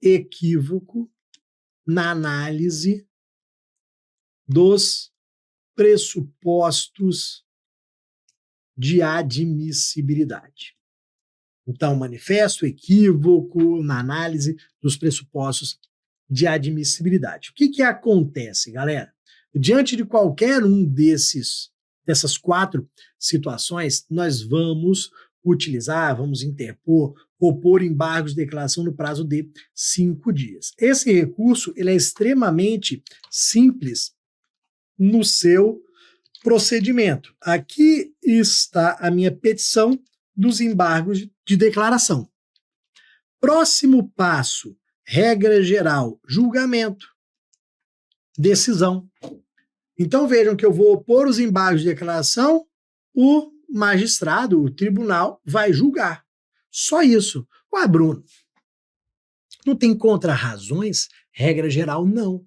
equívoco na análise dos pressupostos de admissibilidade. Então, manifesto equívoco na análise dos pressupostos de admissibilidade. O que acontece, galera? Diante de qualquer um dessas quatro situações, nós vamos utilizar, vamos interpor, opor embargos de declaração no prazo de 5 dias. Esse recurso ele é extremamente simples no seu procedimento. Aqui está a minha petição dos embargos de declaração. Próximo passo, regra geral, julgamento, decisão. Então vejam que eu vou opor os embargos de declaração, o magistrado, o tribunal, vai julgar. Só isso. Ué, Bruno, não tem contrarrazões? Regra geral, não.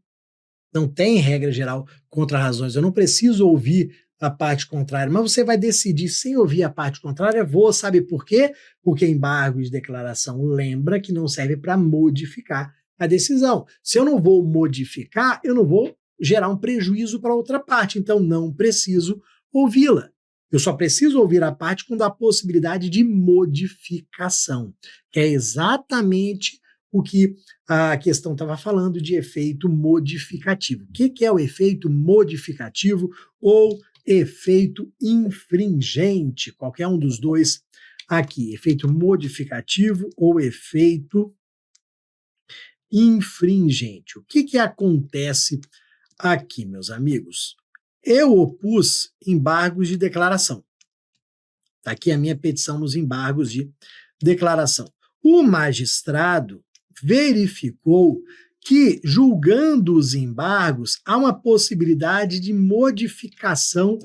Não tem regra geral contrarrazões. Eu não preciso ouvir a parte contrária, mas você vai decidir sem ouvir a parte contrária. Sabe por quê? Porque embargo de declaração lembra que não serve para modificar a decisão. Se eu não vou modificar, eu não vou gerar um prejuízo para outra parte, então não preciso ouvi-la. Eu só preciso ouvir a parte quando há possibilidade de modificação, que é exatamente o que a questão estava falando de efeito modificativo. O que é o efeito modificativo ou efeito infringente? Qualquer um dos dois aqui, efeito modificativo ou efeito infringente. O que acontece aqui, meus amigos? Eu opus embargos de declaração. Está aqui a minha petição nos embargos de declaração. O magistrado verificou que, julgando os embargos, há uma possibilidade de modificação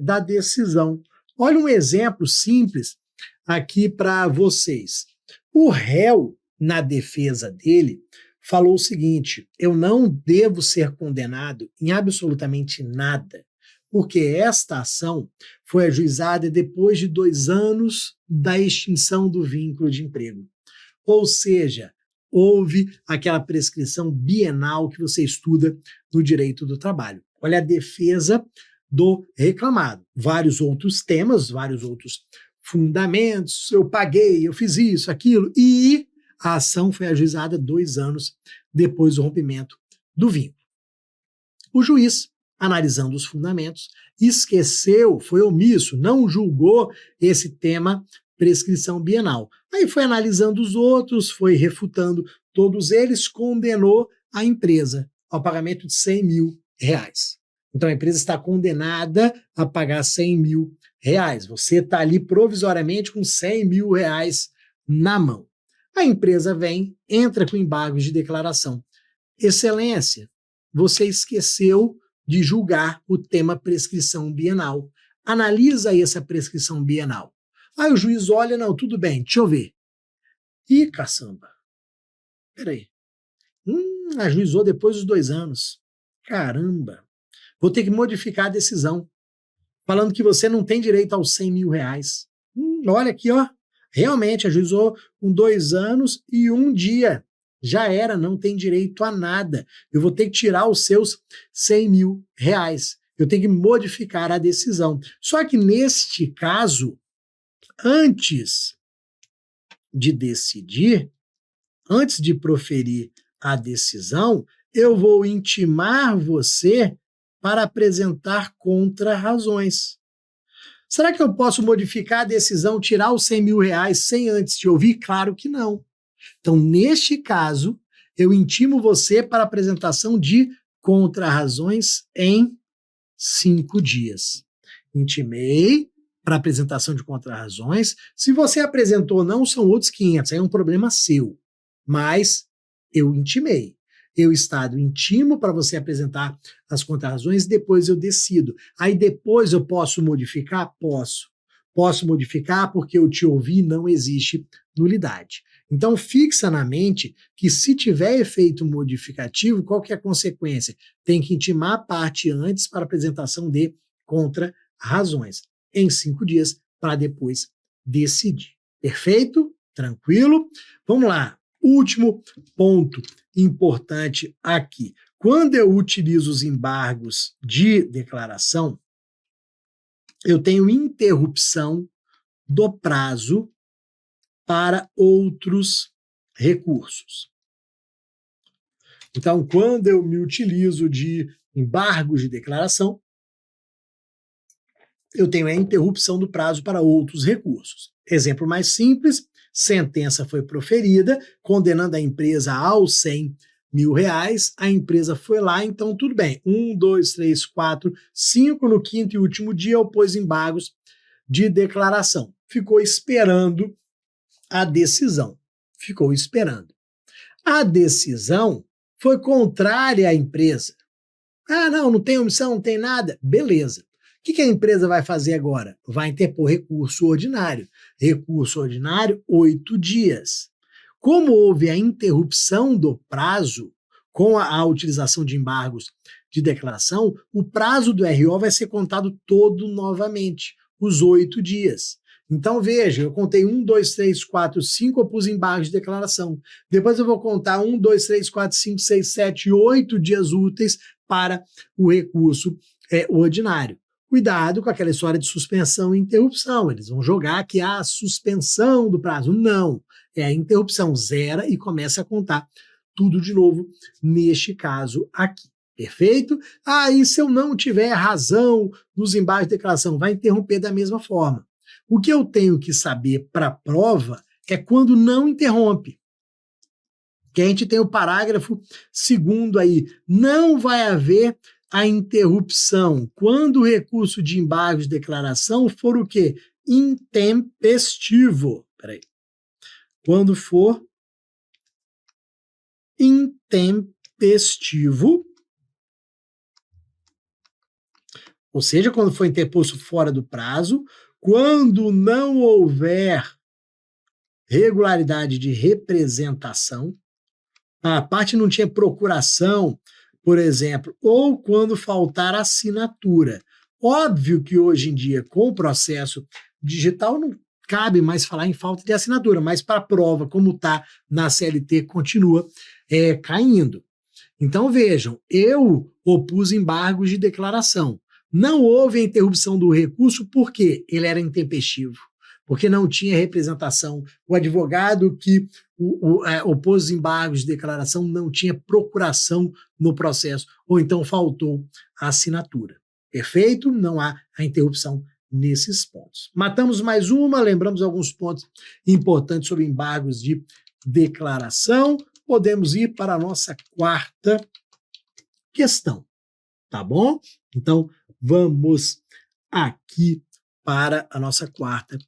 da decisão. Olha um exemplo simples aqui para vocês. O réu, na defesa dele, falou o seguinte: eu não devo ser condenado em absolutamente nada, porque esta ação foi ajuizada depois de 2 anos da extinção do vínculo de emprego. Ou seja, houve aquela prescrição bienal que você estuda no direito do trabalho. Olha a defesa do reclamado. Vários outros temas, vários outros fundamentos, eu paguei, eu fiz isso, aquilo, e a ação foi ajuizada 2 anos depois do rompimento do vínculo. O juiz, analisando os fundamentos, esqueceu, foi omisso, não julgou esse tema prescrição bienal. Aí foi analisando os outros, foi refutando todos eles, condenou a empresa ao pagamento de R$100 mil. Então a empresa está condenada a pagar R$100 mil. Você está ali provisoriamente com R$100 mil na mão. A empresa vem, entra com embargos de declaração. Excelência, você esqueceu de julgar o tema prescrição bienal. Analisa aí essa prescrição bienal. Aí o juiz olha, não, tudo bem, deixa eu ver. Ih, caçamba, peraí. Ajuizou depois dos 2 anos. Caramba, vou ter que modificar a decisão, falando que você não tem direito aos R$100 mil. Olha aqui, ó. Realmente, ajuizou com 2 anos e 1 dia. Já era, não tem direito a nada. Eu vou ter que tirar os seus R$100 mil. Eu tenho que modificar a decisão. Só que neste caso, antes de decidir, antes de proferir a decisão, eu vou intimar você para apresentar contrarrazões. Será que eu posso modificar a decisão, tirar os R$100 mil sem antes te ouvir? Claro que não. Então, neste caso, eu intimo você para a apresentação de contrarrazões em 5 dias. Intimei, para apresentação de contrarrazões. Se você apresentou ou não, são outros 500, aí é um problema seu. Mas eu intimei. Eu, Estado, intimo para você apresentar as contrarrazões, depois eu decido. Aí depois eu posso modificar? Posso. Posso modificar porque eu te ouvi, não existe nulidade. Então fixa na mente que se tiver efeito modificativo, qual que é a consequência? Tem que intimar a parte antes para apresentação de contrarrazões, em 5 dias, para depois decidir. Perfeito? Tranquilo? Vamos lá. Último ponto importante aqui. Quando eu utilizo os embargos de declaração, eu tenho interrupção do prazo para outros recursos. Então, quando eu me utilizo de embargos de declaração, eu tenho a interrupção do prazo para outros recursos. Exemplo mais simples, sentença foi proferida, condenando a empresa aos 100 mil reais, a empresa foi lá, então tudo bem, 1, 2, 3, 4, 5, no quinto e último dia eu pus embargos de declaração. Ficou esperando a decisão. Ficou esperando. A decisão foi contrária à empresa. Ah, não tem omissão, não tem nada. Beleza. O que a empresa vai fazer agora? Vai interpor recurso ordinário. Recurso ordinário, 8 dias. Como houve a interrupção do prazo com a utilização de embargos de declaração, o prazo do RO vai ser contado todo novamente, os 8 dias. Então, veja, eu contei 1, 2, 3, 4, 5, eu pus embargos de declaração. Depois eu vou contar 1, 2, 3, 4, 5, 6, 7, 8 dias úteis para o recurso ordinário. Cuidado com aquela história de suspensão e interrupção. Eles vão jogar que há a suspensão do prazo. Não, é a interrupção. Zera e começa a contar tudo de novo neste caso aqui. Perfeito? E se eu não tiver razão nos embargos de declaração, vai interromper da mesma forma. O que eu tenho que saber para a prova é quando não interrompe. Que a gente tem o parágrafo 2º aí. Não vai haver a interrupção quando o recurso de embargos de declaração for o quê? Intempestivo. Peraí. Quando for intempestivo, ou seja, quando for interposto fora do prazo, quando não houver regularidade de representação, a parte não tinha procuração, por exemplo, ou quando faltar assinatura. Óbvio que hoje em dia, com o processo digital, não cabe mais falar em falta de assinatura, mas para a prova, como está na CLT, continua caindo. Então vejam, eu opus embargos de declaração. Não houve a interrupção do recurso porque ele era intempestivo, porque não tinha representação. O advogado que opôs os embargos de declaração não tinha procuração no processo, ou então faltou a assinatura. Perfeito? Não há a interrupção nesses pontos. Matamos mais uma, lembramos alguns pontos importantes sobre embargos de declaração. Podemos ir para a nossa 4ª questão, tá bom? Então, vamos aqui para a nossa 4ª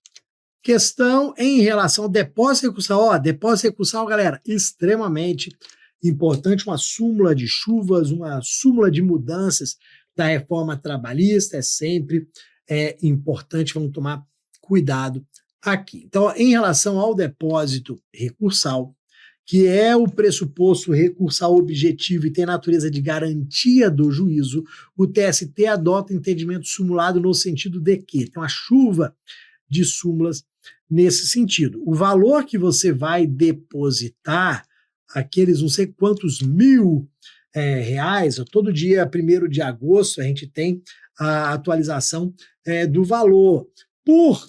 questão em relação ao depósito recursal. Depósito recursal, galera, extremamente importante, uma súmula de chuvas, uma súmula de mudanças da reforma trabalhista, é sempre importante, vamos tomar cuidado aqui. Então, em relação ao depósito recursal, que é o pressuposto recursal objetivo e tem natureza de garantia do juízo, o TST adota entendimento sumulado no sentido de que tem uma chuva de súmulas nesse sentido. O valor que você vai depositar, aqueles não sei quantos mil reais, todo dia 1º de agosto a gente tem a atualização do valor.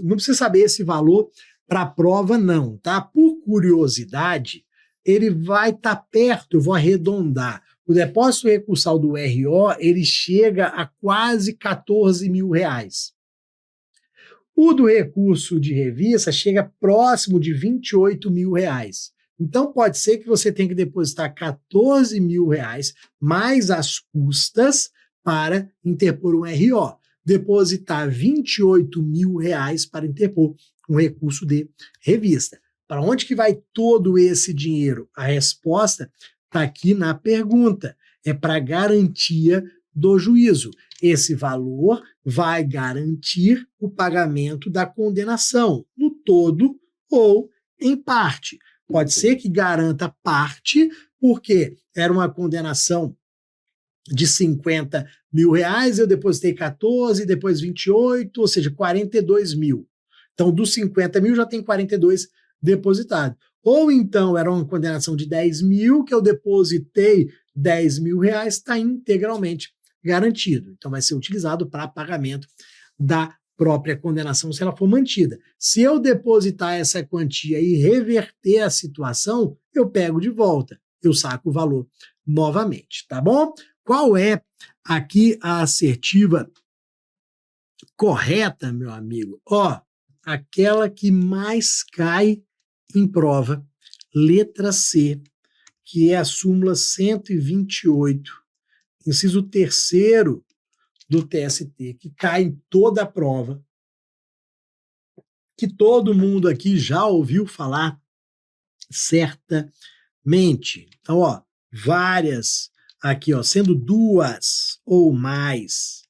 Não precisa saber esse valor para a prova não, tá? Por curiosidade, ele vai estar perto, eu vou arredondar. O depósito recursal do RO, ele chega a quase 14 mil reais. O do recurso de revista chega próximo de 28 mil reais. Então pode ser que você tenha que depositar 14 mil reais mais as custas para interpor um RO. depositar R$28.000 para interpor um recurso de revista. Para onde que vai todo esse dinheiro? A resposta está aqui na pergunta. É para garantia do juízo. Esse valor vai garantir o pagamento da condenação, no todo ou em parte. Pode ser que garanta parte, porque era uma condenação de R$50.000, eu depositei 14, depois 28, ou seja, 42 mil. Então, dos 50 mil já tem 42 depositado. Ou então era uma condenação de 10 mil, que eu depositei R$10.000, está integralmente garantido. Então, vai ser utilizado para pagamento da própria condenação, se ela for mantida. Se eu depositar essa quantia e reverter a situação, eu pego de volta, eu saco o valor novamente, tá bom? Qual é aqui a assertiva correta, meu amigo? Ó, aquela que mais cai em prova, letra C, que é a súmula 128, inciso 3º do TST, que cai em toda a prova, que todo mundo aqui já ouviu falar certamente. Então, ó, várias aqui, ó, sendo 2 ou mais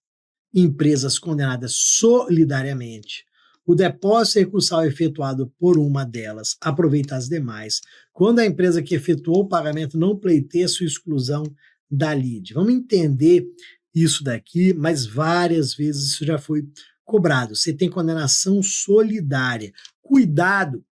empresas condenadas solidariamente, o depósito recursal efetuado por uma delas aproveita as demais, quando a empresa que efetuou o pagamento não pleiteia sua exclusão da lide. Vamos entender isso daqui, mas várias vezes isso já foi cobrado. Você tem condenação solidária. Cuidado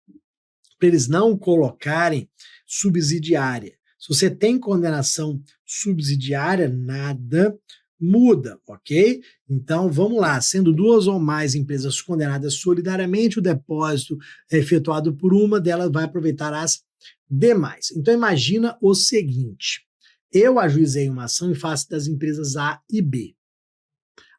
para eles não colocarem subsidiária. Se você tem condenação subsidiária, nada muda, ok? Então, vamos lá. Sendo 2 ou mais empresas condenadas solidariamente, o depósito efetuado por uma delas vai aproveitar as demais. Então, imagina o seguinte. Eu ajuizei uma ação em face das empresas A e B.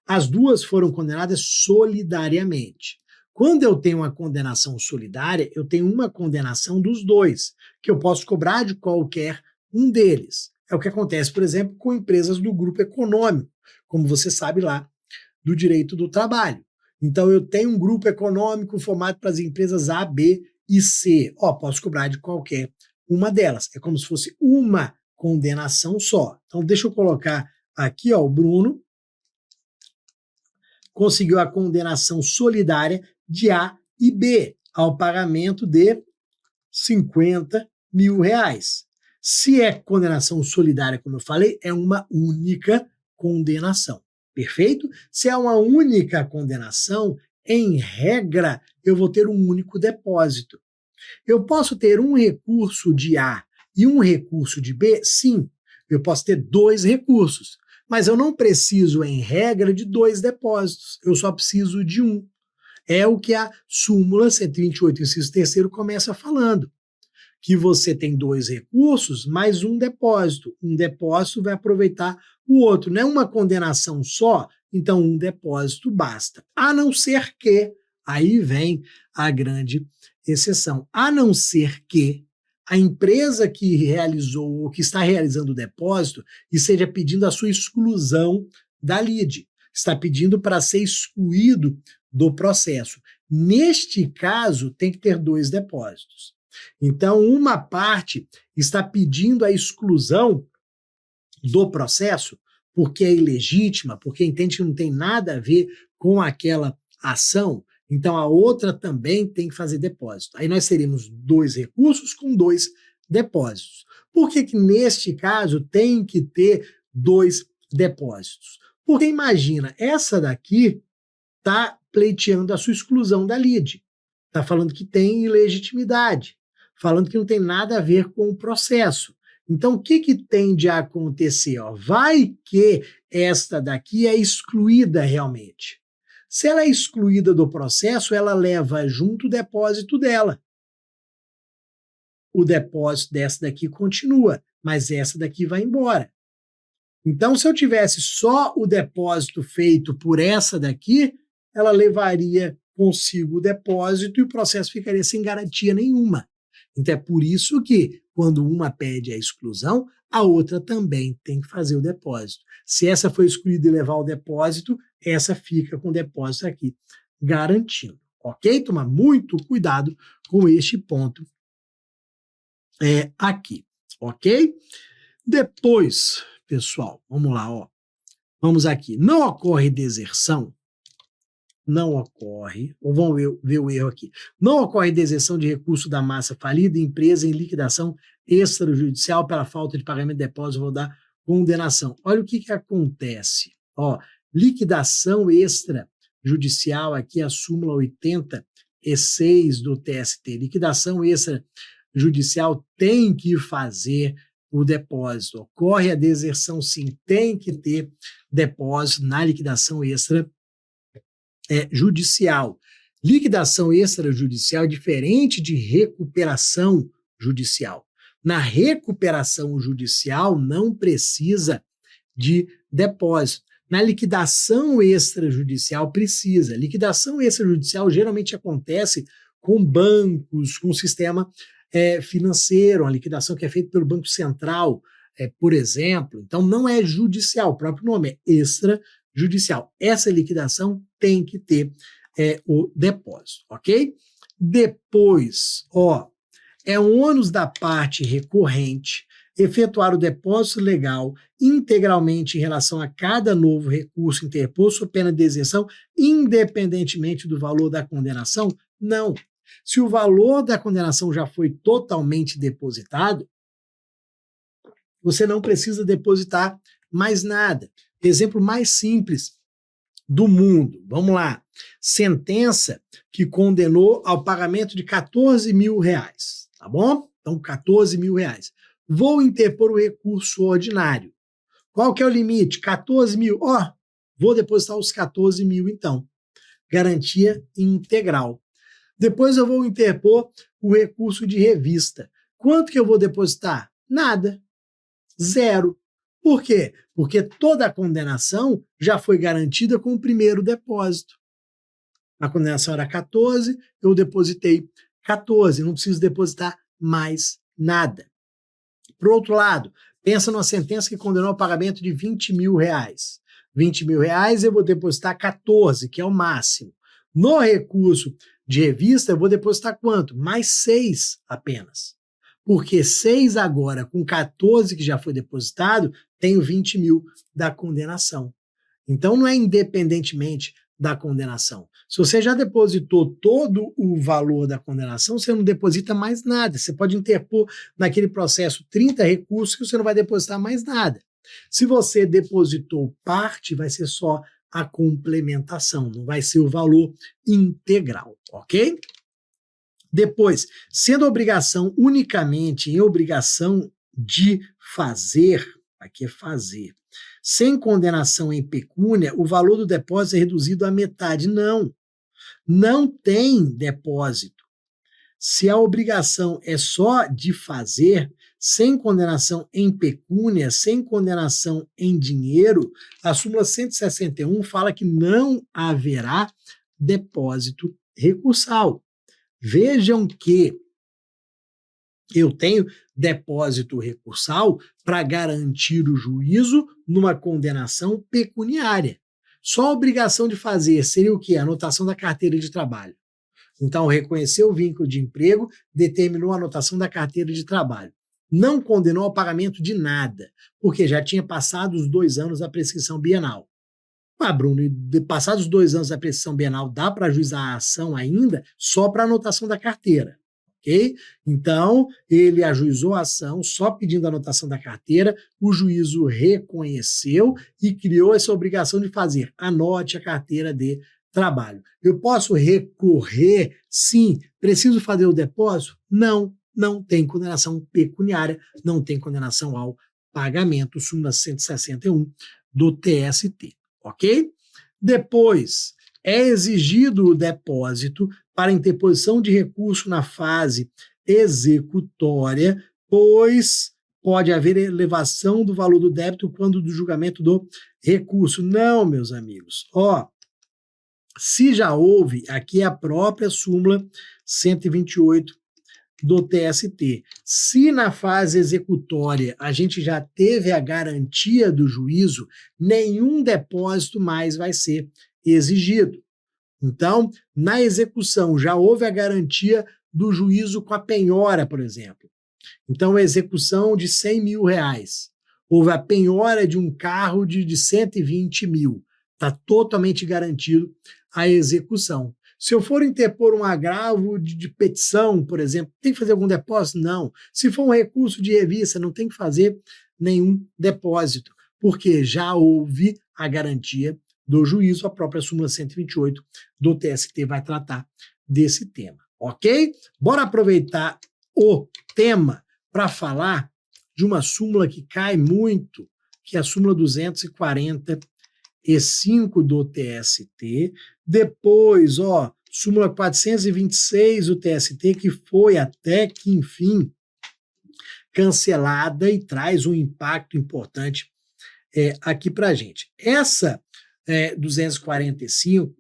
As duas foram condenadas solidariamente. Quando eu tenho uma condenação solidária, eu tenho uma condenação dos dois, que eu posso cobrar de qualquer um deles. É o que acontece, por exemplo, com empresas do grupo econômico, como você sabe lá do direito do trabalho. Então, eu tenho um grupo econômico formado para as empresas A, B e C. Ó, posso cobrar de qualquer uma delas. É como se fosse uma condenação só. Então, deixa eu colocar aqui, ó, o Bruno conseguiu a condenação solidária de A e B ao pagamento de R$50.000. Se é condenação solidária, como eu falei, é uma única condenação. Perfeito? Se é uma única condenação, em regra, eu vou ter um único depósito. Eu posso ter um recurso de A e um recurso de B? Sim, eu posso ter 2 recursos, mas eu não preciso, em regra, de 2 depósitos, eu só preciso de um. É o que a súmula 128, inciso 3º, começa falando, que você tem 2 recursos mais um depósito. Um depósito vai aproveitar o outro, não é uma condenação só, então um depósito basta. A não ser que, aí vem a grande exceção, a não ser que a empresa que realizou ou que está realizando o depósito esteja pedindo a sua exclusão da lide, está pedindo para ser excluído do processo. Neste caso, tem que ter 2 depósitos. Então, uma parte está pedindo a exclusão do processo porque é ilegítima, porque entende que não tem nada a ver com aquela ação, então a outra também tem que fazer depósito. Aí nós teríamos 2 recursos com 2 depósitos. Por que neste caso tem que ter 2 depósitos? Porque imagina, essa daqui está pleiteando a sua exclusão da lide, está falando que tem ilegitimidade, falando que não tem nada a ver com o processo. Então, o que tende a acontecer? Ó? Vai que esta daqui é excluída realmente. Se ela é excluída do processo, ela leva junto o depósito dela. O depósito dessa daqui continua, mas essa daqui vai embora. Então, se eu tivesse só o depósito feito por essa daqui, ela levaria consigo o depósito e o processo ficaria sem garantia nenhuma. Então, é por isso que, quando uma pede a exclusão, a outra também tem que fazer o depósito. Se essa foi excluída e levar o depósito, essa fica com o depósito aqui garantindo, ok? Tomar muito cuidado com este ponto aqui, ok? Depois, pessoal, vamos lá, ó. Vamos aqui. Não ocorre deserção. Não ocorre. Ou vamos ver o erro aqui. Não ocorre deserção de recurso da massa falida, empresa em liquidação extrajudicial pela falta de pagamento de depósito ou da condenação. Olha o que acontece. Ó, liquidação extrajudicial, aqui a súmula 86 do TST. Liquidação extrajudicial tem que fazer o depósito. Ocorre a deserção, sim, tem que ter depósito na liquidação extrajudicial. Liquidação extrajudicial é diferente de recuperação judicial. Na recuperação judicial não precisa de depósito. Na liquidação extrajudicial precisa. Liquidação extrajudicial geralmente acontece com bancos, com sistema financeiro, uma liquidação que é feita pelo Banco Central, por exemplo. Então, não é judicial, o próprio nome é extrajudicial. Essa liquidação tem que ter o depósito, ok? Depois, ó, é um ônus da parte recorrente efetuar o depósito legal integralmente em relação a cada novo recurso interposto sob pena de deserção, independentemente do valor da condenação? Não. Se o valor da condenação já foi totalmente depositado, você não precisa depositar mais nada. Exemplo mais simples do mundo. Vamos lá. Sentença que condenou ao pagamento de R$14 mil, tá bom? Então, R$14 mil. Vou interpor o recurso ordinário. Qual que é o limite? 14 mil. Ó, vou depositar os 14 mil, então. Garantia integral. Depois eu vou interpor o recurso de revista. Quanto que eu vou depositar? Nada. Zero. Por quê? Porque toda a condenação já foi garantida com o primeiro depósito. A condenação era 14, eu depositei 14. Não preciso depositar mais nada. Por outro lado, pensa numa sentença que condenou ao pagamento de R$20 mil. R$20 mil eu vou depositar 14, que é o máximo. No recurso de revista, eu vou depositar quanto? Mais 6 apenas. Porque 6 agora, com 14 que já foi depositado, tenho 20 mil da condenação. Então, não é independentemente da condenação. Se você já depositou todo o valor da condenação, você não deposita mais nada. Você pode interpor naquele processo 30 recursos que você não vai depositar mais nada. Se você depositou parte, vai ser só a complementação, não vai ser o valor integral, ok? Depois, sendo obrigação unicamente em obrigação de fazer, aqui é fazer, sem condenação em pecúnia, o valor do depósito é reduzido à metade. Não, não tem depósito. Se a obrigação é só de fazer, sem condenação em pecúnia, sem condenação em dinheiro, a súmula 161 fala que não haverá depósito recursal. Vejam que eu tenho depósito recursal para garantir o juízo numa condenação pecuniária. Só a obrigação de fazer seria o quê? A anotação da carteira de trabalho. Então, reconheceu o vínculo de emprego, determinou a anotação da carteira de trabalho. Não condenou ao pagamento de nada, porque já tinha passado os 2 anos da prescrição bienal. Ah, Bruno, passados os 2 anos da prescrição bienal, dá para ajuizar a ação ainda só para anotação da carteira, ok? Então, ele ajuizou a ação só pedindo a anotação da carteira, o juízo reconheceu e criou essa obrigação de fazer. Anote a carteira de trabalho. Eu posso recorrer? Sim. Preciso fazer o depósito? Não, não tem condenação pecuniária, não tem condenação ao pagamento, súmula 161 do TST, ok? Depois, é exigido o depósito para interposição de recurso na fase executória, pois pode haver elevação do valor do débito quando do julgamento do recurso. Não, meus amigos. Ó, se já houve, aqui é a própria súmula 128 do TST. Se na fase executória a gente já teve a garantia do juízo, nenhum depósito mais vai ser exigido. Então, na execução já houve a garantia do juízo com a penhora, por exemplo. Então, a execução de R$100 mil. Houve a penhora de um carro de 120 mil. Está totalmente garantido a execução. Se eu for interpor um agravo de petição, por exemplo, tem que fazer algum depósito? Não. Se for um recurso de revista, não tem que fazer nenhum depósito, porque já houve a garantia do juízo, a própria súmula 128 do TST vai tratar desse tema, ok? Bora aproveitar o tema para falar de uma súmula que cai muito, que é a súmula 245 do TST, depois, súmula 426 do TST, que foi até que, enfim, cancelada e traz um impacto importante aqui para a gente. Essa 245,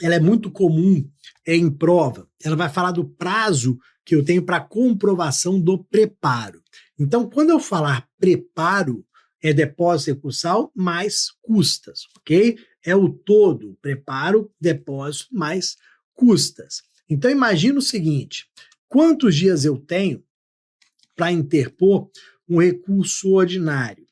ela é muito comum em prova. Ela vai falar do prazo que eu tenho para comprovação do preparo. Então, quando eu falar preparo, é depósito recursal mais custas, ok? É o todo, preparo, depósito mais custas. Então, imagina o seguinte, quantos dias eu tenho para interpor um recurso ordinário?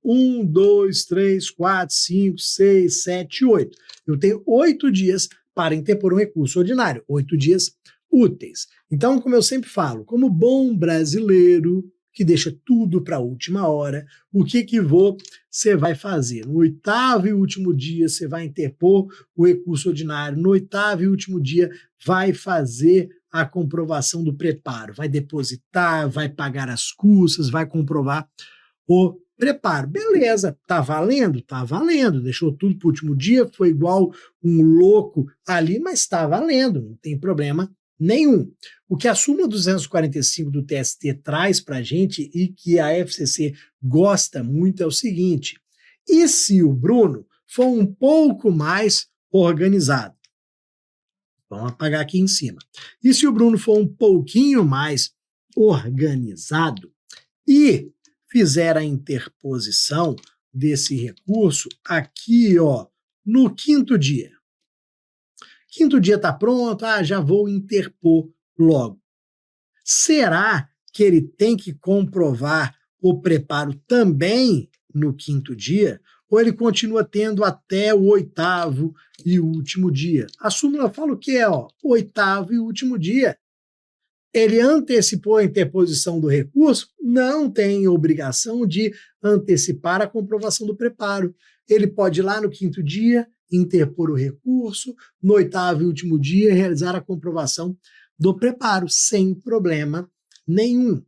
1, 2, 3, 4, 5, 6, 7, 8. Eu tenho 8 dias para interpor um recurso ordinário, 8 dias úteis. Então, como eu sempre falo, como bom brasileiro que deixa tudo para a última hora, o que você vai fazer? No 8º e último dia, você vai interpor o recurso ordinário. No 8º e último dia, vai fazer a comprovação do preparo. Vai depositar, vai pagar as custas, vai comprovar o preparo. Beleza, tá valendo? Tá valendo. Deixou tudo para o último dia, foi igual um louco ali, mas tá valendo, não tem problema nenhum. O que a súmula 245 do TST traz para a gente e que a FCC gosta muito é o seguinte: e se o Bruno for um pouco mais organizado? Vamos apagar aqui em cima. E se o Bruno for um pouquinho mais organizado e fizer a interposição desse recurso aqui, no 5º dia. 5º dia está pronto, já vou interpor logo. Será que ele tem que comprovar o preparo também no 5º dia? Ou ele continua tendo até o 8º e último dia? A súmula fala o que é, 8º e último dia. Ele antecipou a interposição do recurso? Não tem obrigação de antecipar a comprovação do preparo. Ele pode ir lá no 5º dia, interpor o recurso, no 8º e último dia, realizar a comprovação do preparo, sem problema nenhum.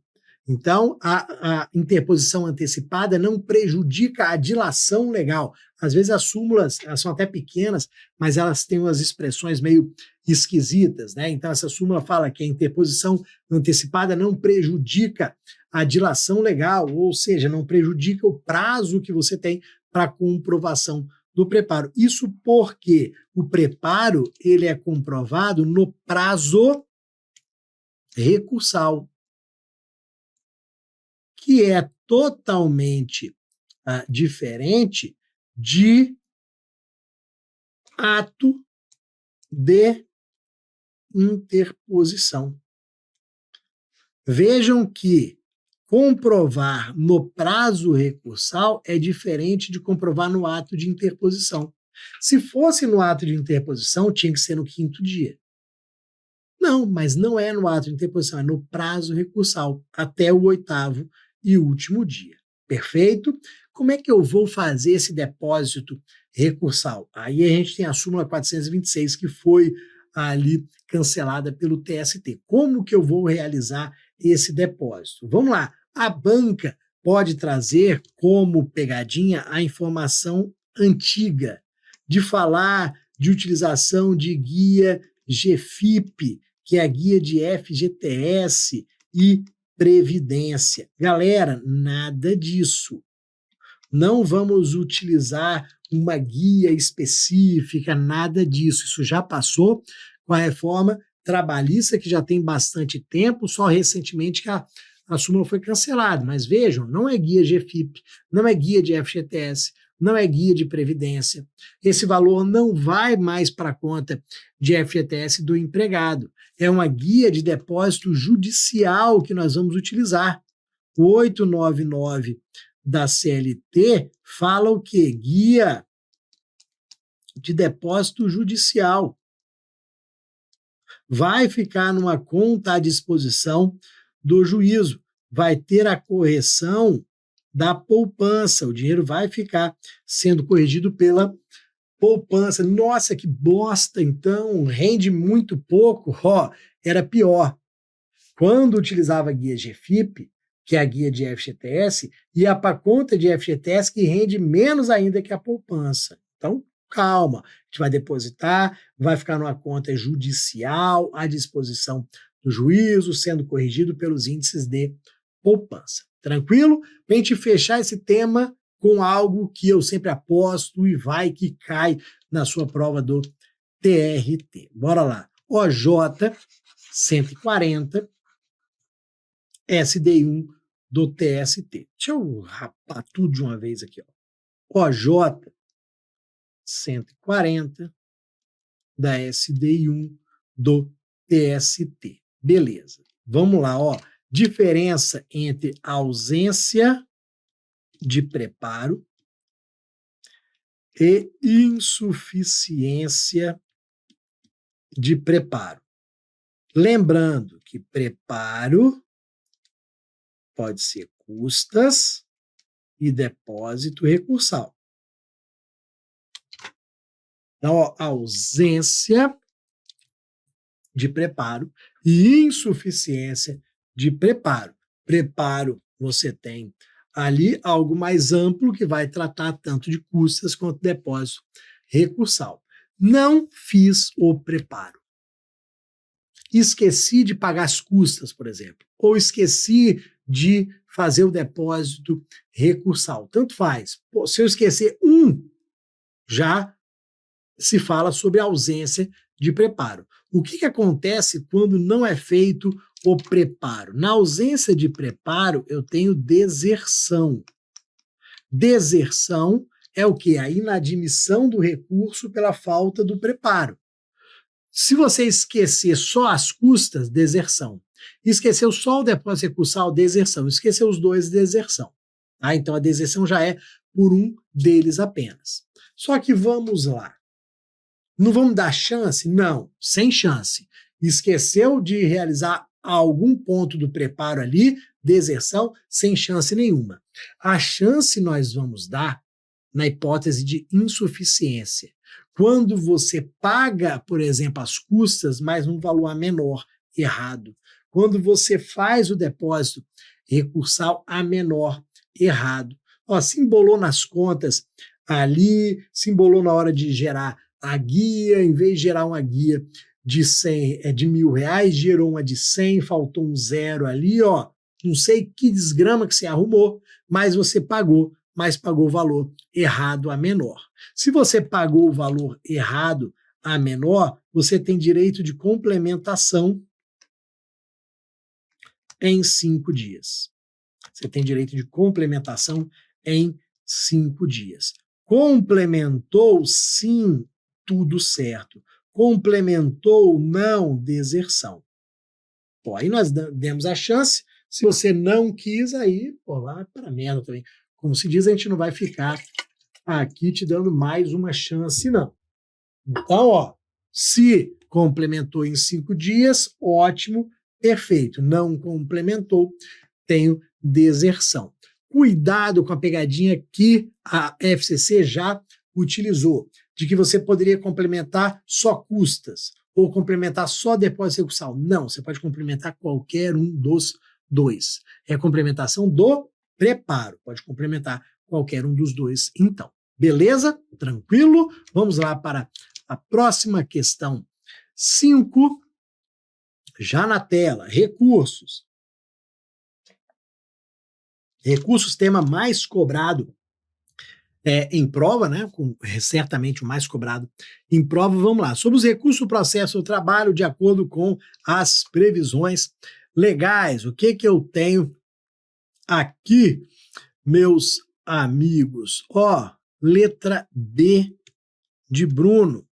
Então, a interposição antecipada não prejudica a dilação legal. Às vezes as súmulas elas são até pequenas, mas elas têm umas expressões meio esquisitas, né? Então, essa súmula fala que a interposição antecipada não prejudica a dilação legal, ou seja, não prejudica o prazo que você tem para comprovação do preparo. Isso porque o preparo ele é comprovado no prazo recursal, que é totalmente diferente de ato de interposição. Vejam que comprovar no prazo recursal é diferente de comprovar no ato de interposição. Se fosse no ato de interposição, tinha que ser no 5º dia. Não, mas não é no ato de interposição, é no prazo recursal, até o 8º e último dia. Perfeito? Como é que eu vou fazer esse depósito recursal? Aí a gente tem a súmula 426, que foi ali cancelada pelo TST. Como que eu vou realizar esse depósito? Vamos lá. A banca pode trazer como pegadinha a informação antiga, de falar de utilização de guia GFIP, que é a guia de FGTS e Previdência. Galera, nada disso. não vamos utilizar uma guia específica, nada disso. Isso já passou com a reforma trabalhista, que já tem bastante tempo, só recentemente que a súmula foi cancelada. Mas vejam, não é guia GFIP, não é guia de FGTS, não é guia de previdência. Esse valor não vai mais para a conta de FGTS do empregado. É uma guia de depósito judicial que nós vamos utilizar. O 899 da CLT fala o quê? Guia de depósito judicial. Vai ficar numa conta à disposição do juízo. Vai ter a correção da poupança. O dinheiro vai ficar sendo corrigido pela poupança. Nossa, que bosta! Então, rende muito pouco. Era pior. Quando utilizava a guia GFIP, que é a guia de FGTS, ia para a conta de FGTS que rende menos ainda que a poupança. Então, calma, a gente vai depositar, vai ficar numa conta judicial à disposição do juízo, sendo corrigido pelos índices de poupança. Tranquilo? Para a gente fechar esse tema com algo que eu sempre aposto e vai que cai na sua prova do TRT. Bora lá. OJ 140, SD1 do TST. Deixa eu rapar tudo de uma vez aqui. OJ 140 da SD1 do TST. Beleza. Vamos lá, diferença entre ausência de preparo e insuficiência de preparo. Lembrando que preparo pode ser custas e depósito recursal. Então, ausência de preparo e insuficiência de preparo. Preparo, você tem ali algo mais amplo que vai tratar tanto de custas quanto depósito recursal. Não fiz o preparo. Esqueci de pagar as custas, por exemplo, ou esqueci de fazer o depósito recursal. Tanto faz. Se eu esquecer já se fala sobre ausência de preparo. O que acontece quando não é feito o preparo? Na ausência de preparo, eu tenho deserção. Deserção é o quê? A inadmissão do recurso pela falta do preparo. Se você esquecer só as custas, deserção. Esqueceu só o depósito recursal, deserção. Esqueceu os dois, deserção. Então a deserção já é por um deles apenas. Só que vamos lá. Não vamos dar chance? Não, sem chance. Esqueceu de realizar algum ponto do preparo ali, deserção, sem chance nenhuma. A chance nós vamos dar na hipótese de insuficiência. Quando você paga, por exemplo, as custas, mas num valor menor, errado. Quando você faz o depósito recursal a menor, errado. Se embolou nas contas ali, se embolou na hora de gerar a guia, em vez de gerar uma guia de R$1.000, gerou uma de 100, faltou um zero ali, não sei que desgrama que você arrumou, mas você pagou, mas pagou o valor errado a menor. Se você pagou o valor errado a menor, você tem direito de complementação em 5 dias. Você tem direito de complementação em 5 dias. Complementou, sim, tudo certo. Complementou, não, deserção. Aí nós demos a chance. Se você não quis, aí, vai para merda também. Como se diz, a gente não vai ficar aqui te dando mais uma chance, não. Então, se complementou em 5 dias, ótimo, perfeito. Não complementou, tenho deserção. Cuidado com a pegadinha que a FCC já utilizou, de que você poderia complementar só custas ou complementar só depósito recursal. Não, você pode complementar qualquer um dos dois. É a complementação do preparo. Pode complementar qualquer um dos dois, então. Beleza? Tranquilo? Vamos lá para a próxima questão. 5, já na tela, recursos. Recursos, tema mais cobrado em prova, né, certamente o mais cobrado em prova. Vamos lá. Sobre os recursos do processo do trabalho, de acordo com as previsões legais. O que eu tenho aqui, meus amigos? Letra B de Bruno.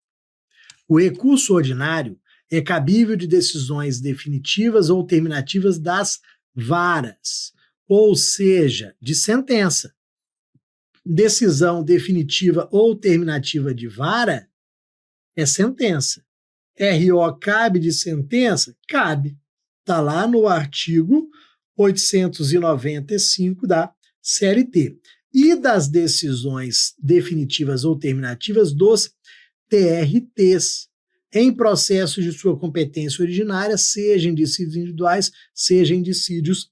O recurso ordinário é cabível de decisões definitivas ou terminativas das varas, ou seja, de sentença. Decisão definitiva ou terminativa de vara é sentença. RO cabe de sentença? Cabe. Está lá no artigo 895 da CLT. E das decisões definitivas ou terminativas dos TRTs, em processos de sua competência originária, seja em dissídios individuais, seja em dissídios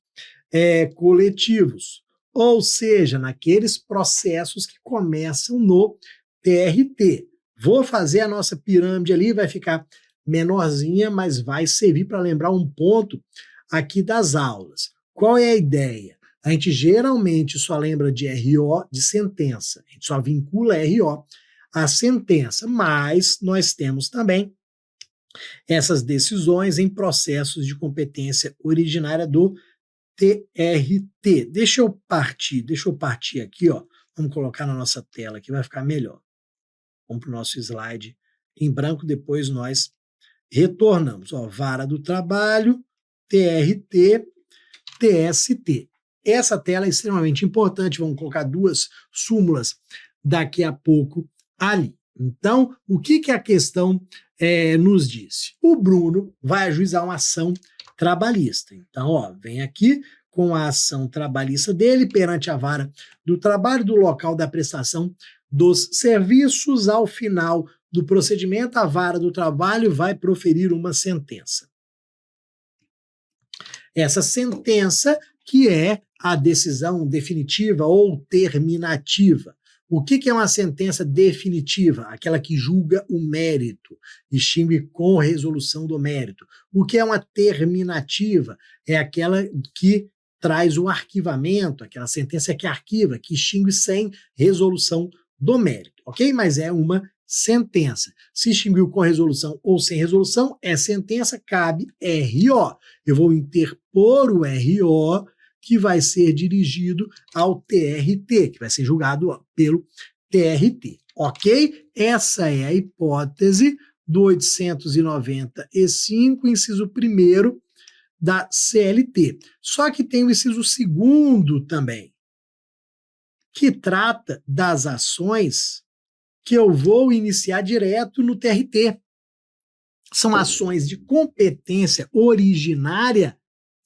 coletivos. Ou seja, naqueles processos que começam no TRT. Vou fazer a nossa pirâmide ali, vai ficar menorzinha, mas vai servir para lembrar um ponto aqui das aulas. Qual é a ideia? A gente geralmente só lembra de RO de sentença, a gente só vincula RO à sentença, mas nós temos também essas decisões em processos de competência originária do TRT. Deixa eu partir aqui, vamos colocar na nossa tela que vai ficar melhor. Vamos para o nosso slide em branco, depois nós retornamos. Vara do trabalho, TRT, TST. Essa tela é extremamente importante, vamos colocar 2 súmulas daqui a pouco ali. Então, o que a questão nos disse? O Bruno vai ajuizar uma ação trabalhista. Então, vem aqui com a ação trabalhista dele perante a vara do trabalho do local da prestação dos serviços. Ao final do procedimento, a vara do trabalho vai proferir uma sentença. Essa sentença que é a decisão definitiva ou terminativa. O que é uma sentença definitiva? Aquela que julga o mérito, extingue com resolução do mérito. O que é uma terminativa? É aquela que traz o arquivamento, aquela sentença que arquiva, que extingue sem resolução do mérito, ok? Mas é uma sentença. Se extinguiu com resolução ou sem resolução, é sentença, cabe RO. Eu vou interpor o RO, que vai ser dirigido ao TRT, que vai ser julgado pelo TRT, ok? Essa é a hipótese do 895, inciso 1º da CLT. Só que tem o inciso 2º também, que trata das ações que eu vou iniciar direto no TRT. São ações de competência originária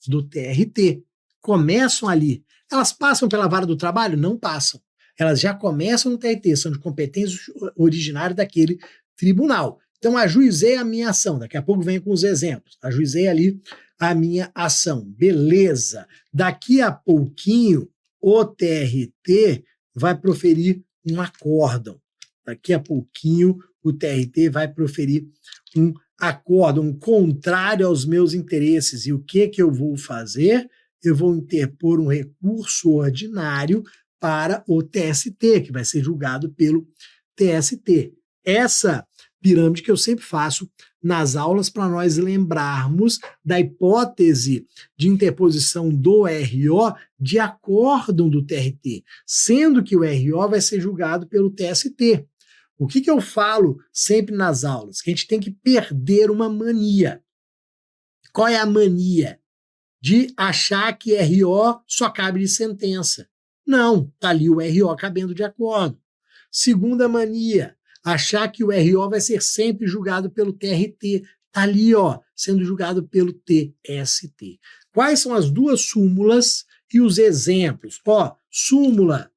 do TRT. Começam ali. Elas passam pela vara do trabalho? Não passam. Elas já começam no TRT, são de competência originária daquele tribunal. Então, ajuizei a minha ação. Daqui a pouco venho com os exemplos. Ajuizei ali a minha ação. Beleza. Daqui a pouquinho, o TRT vai proferir um acórdão. Daqui a pouquinho, o TRT vai proferir um acórdão contrário aos meus interesses. E o que eu vou fazer? Eu vou interpor um recurso ordinário para o TST, que vai ser julgado pelo TST. Essa pirâmide que eu sempre faço nas aulas para nós lembrarmos da hipótese de interposição do RO de acórdão do TRT, sendo que o RO vai ser julgado pelo TST. O que eu falo sempre nas aulas? Que a gente tem que perder uma mania. Qual é a mania? De achar que RO só cabe de sentença. Não, está ali o RO cabendo de acordo. Segunda mania, achar que o RO vai ser sempre julgado pelo TRT. Está ali, sendo julgado pelo TST. Quais são as 2 súmulas e os exemplos? Súmula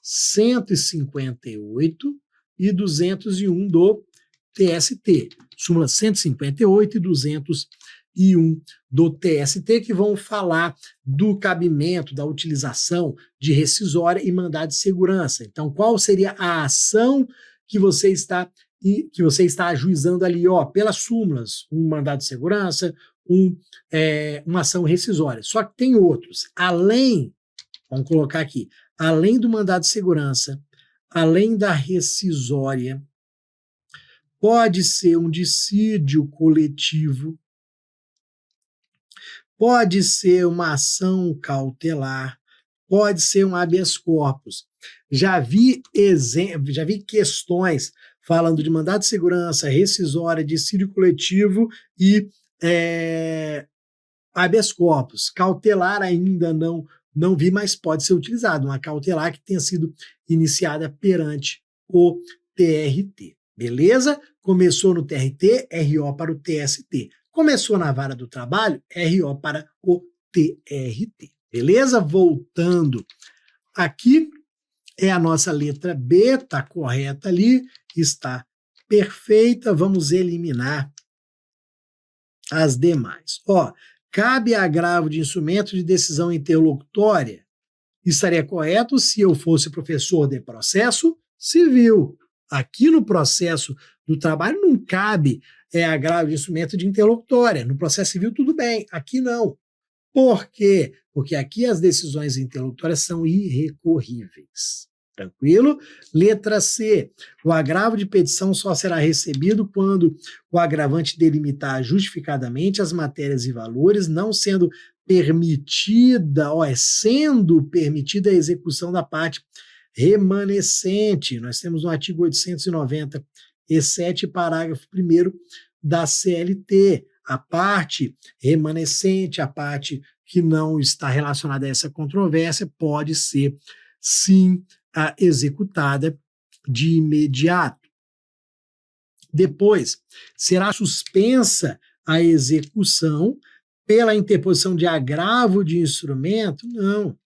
158 e 201 do TST. Súmula 158 e 201 do TST, que vão falar do cabimento, da utilização de rescisória e mandado de segurança. Então, qual seria a ação que você está ajuizando ali, pelas súmulas? Um mandado de segurança, uma ação rescisória. Só que tem outros. Vamos colocar aqui, além do mandado de segurança, além da rescisória, pode ser um dissídio coletivo, pode ser uma ação cautelar, pode ser um habeas corpus. Já vi questões falando de mandado de segurança, rescisória, dissídio coletivo e habeas corpus. Cautelar ainda não vi, mas pode ser utilizado. Uma cautelar que tenha sido iniciada perante o TRT. Beleza? Começou no TRT, RO para o TST. Começou na vara do trabalho, RO para o TRT. Beleza? Voltando aqui, é a nossa letra B, está correta ali, está perfeita. Vamos eliminar as demais. Ó, cabe agravo de instrumento de decisão interlocutória? Estaria correto se eu fosse professor de processo civil. Aqui no processo do trabalho não cabe agravo de instrumento de interlocutória. No processo civil tudo bem, aqui não. Por quê? Porque aqui as decisões interlocutórias são irrecorríveis. Tranquilo? Letra C. O agravo de petição só será recebido quando o agravante delimitar justificadamente as matérias e valores, não sendo sendo permitida a execução da parte remanescente. Nós temos no artigo 890-E7, parágrafo 1º da CLT. A parte remanescente, a parte que não está relacionada a essa controvérsia, pode ser, sim, executada de imediato. Depois, será suspensa a execução pela interposição de agravo de instrumento? Não.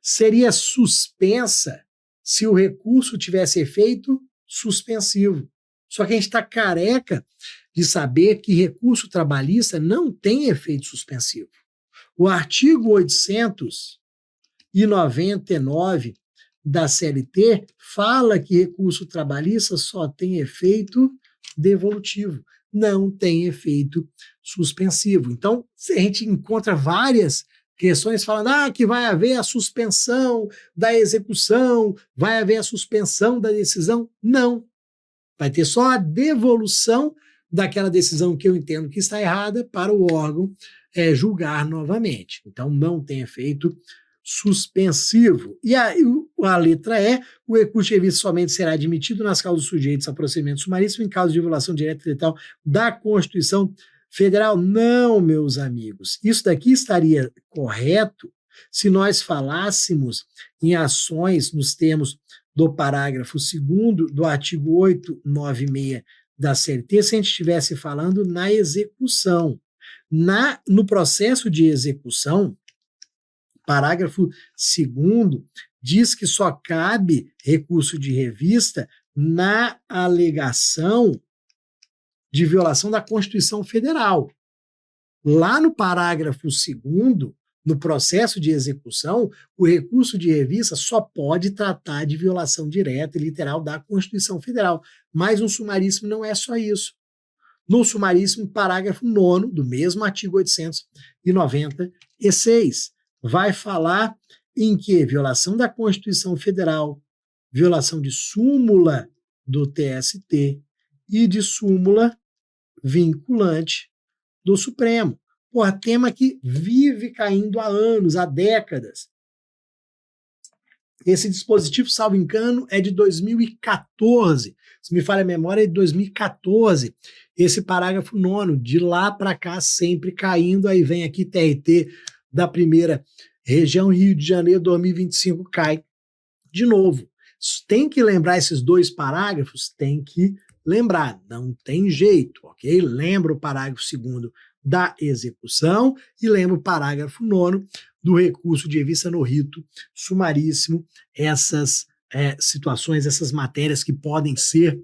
Seria suspensa se o recurso tivesse efeito suspensivo. Só que a gente está careca de saber que recurso trabalhista não tem efeito suspensivo. O artigo 899 da CLT fala que recurso trabalhista só tem efeito devolutivo, não tem efeito suspensivo. Então, a gente encontra várias questões falando que vai haver a suspensão da execução, vai haver a suspensão da decisão. Não. Vai ter só a devolução daquela decisão que eu entendo que está errada para o órgão julgar novamente. Então, não tem efeito suspensivo. E a letra E, o recurso de revista somente será admitido nas causas sujeitas a procedimento sumaríssimo em caso de violação direta e letal da Constituição Federal. Não, meus amigos. Isso daqui estaria correto se nós falássemos em ações nos termos do parágrafo 2º do artigo 896 da CLT, se a gente estivesse falando na execução. No processo de execução, parágrafo 2º diz que só cabe recurso de revista na alegação de violação da Constituição Federal. Lá no parágrafo 2º, no processo de execução, o recurso de revista só pode tratar de violação direta e literal da Constituição Federal. Mas no sumaríssimo não é só isso. No sumaríssimo, parágrafo 9º do mesmo artigo 896, vai falar em que violação da Constituição Federal, violação de súmula do TST e de súmula vinculante do Supremo. Porra, tema que vive caindo há anos, há décadas. Esse dispositivo, salvo engano, é de 2014. Se me falha a memória, é de 2014. Esse parágrafo 9º, de lá para cá, sempre caindo. Aí vem aqui TRT da primeira região, Rio de Janeiro, 2025, cai de novo. Tem que lembrar esses dois parágrafos? Tem que lembrar, não tem jeito, ok? Lembra o parágrafo 2º da execução e lembra o parágrafo 9º do recurso de revista no rito sumaríssimo, essas situações, essas matérias que podem ser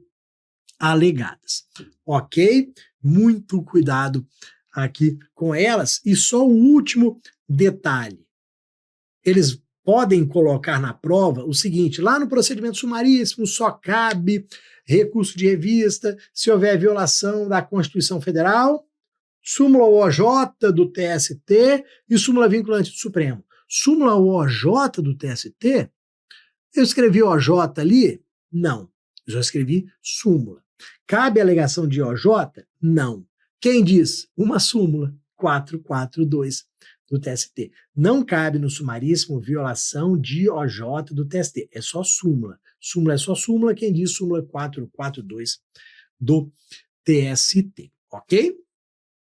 alegadas, ok? Muito cuidado aqui com elas. E só o último detalhe, eles podem colocar na prova o seguinte: lá no procedimento sumaríssimo só cabe recurso de revista se houver violação da Constituição Federal, súmula OJ do TST e súmula vinculante do Supremo. Súmula OJ do TST Eu escrevi OJ ali? Não. Eu só escrevi súmula. Cabe alegação de OJ? Não. Quem diz? Uma súmula, 442 do TST. Não cabe no sumaríssimo violação de OJ do TST. É só súmula. Súmula é só súmula. Quem diz súmula 442 do TST. Ok?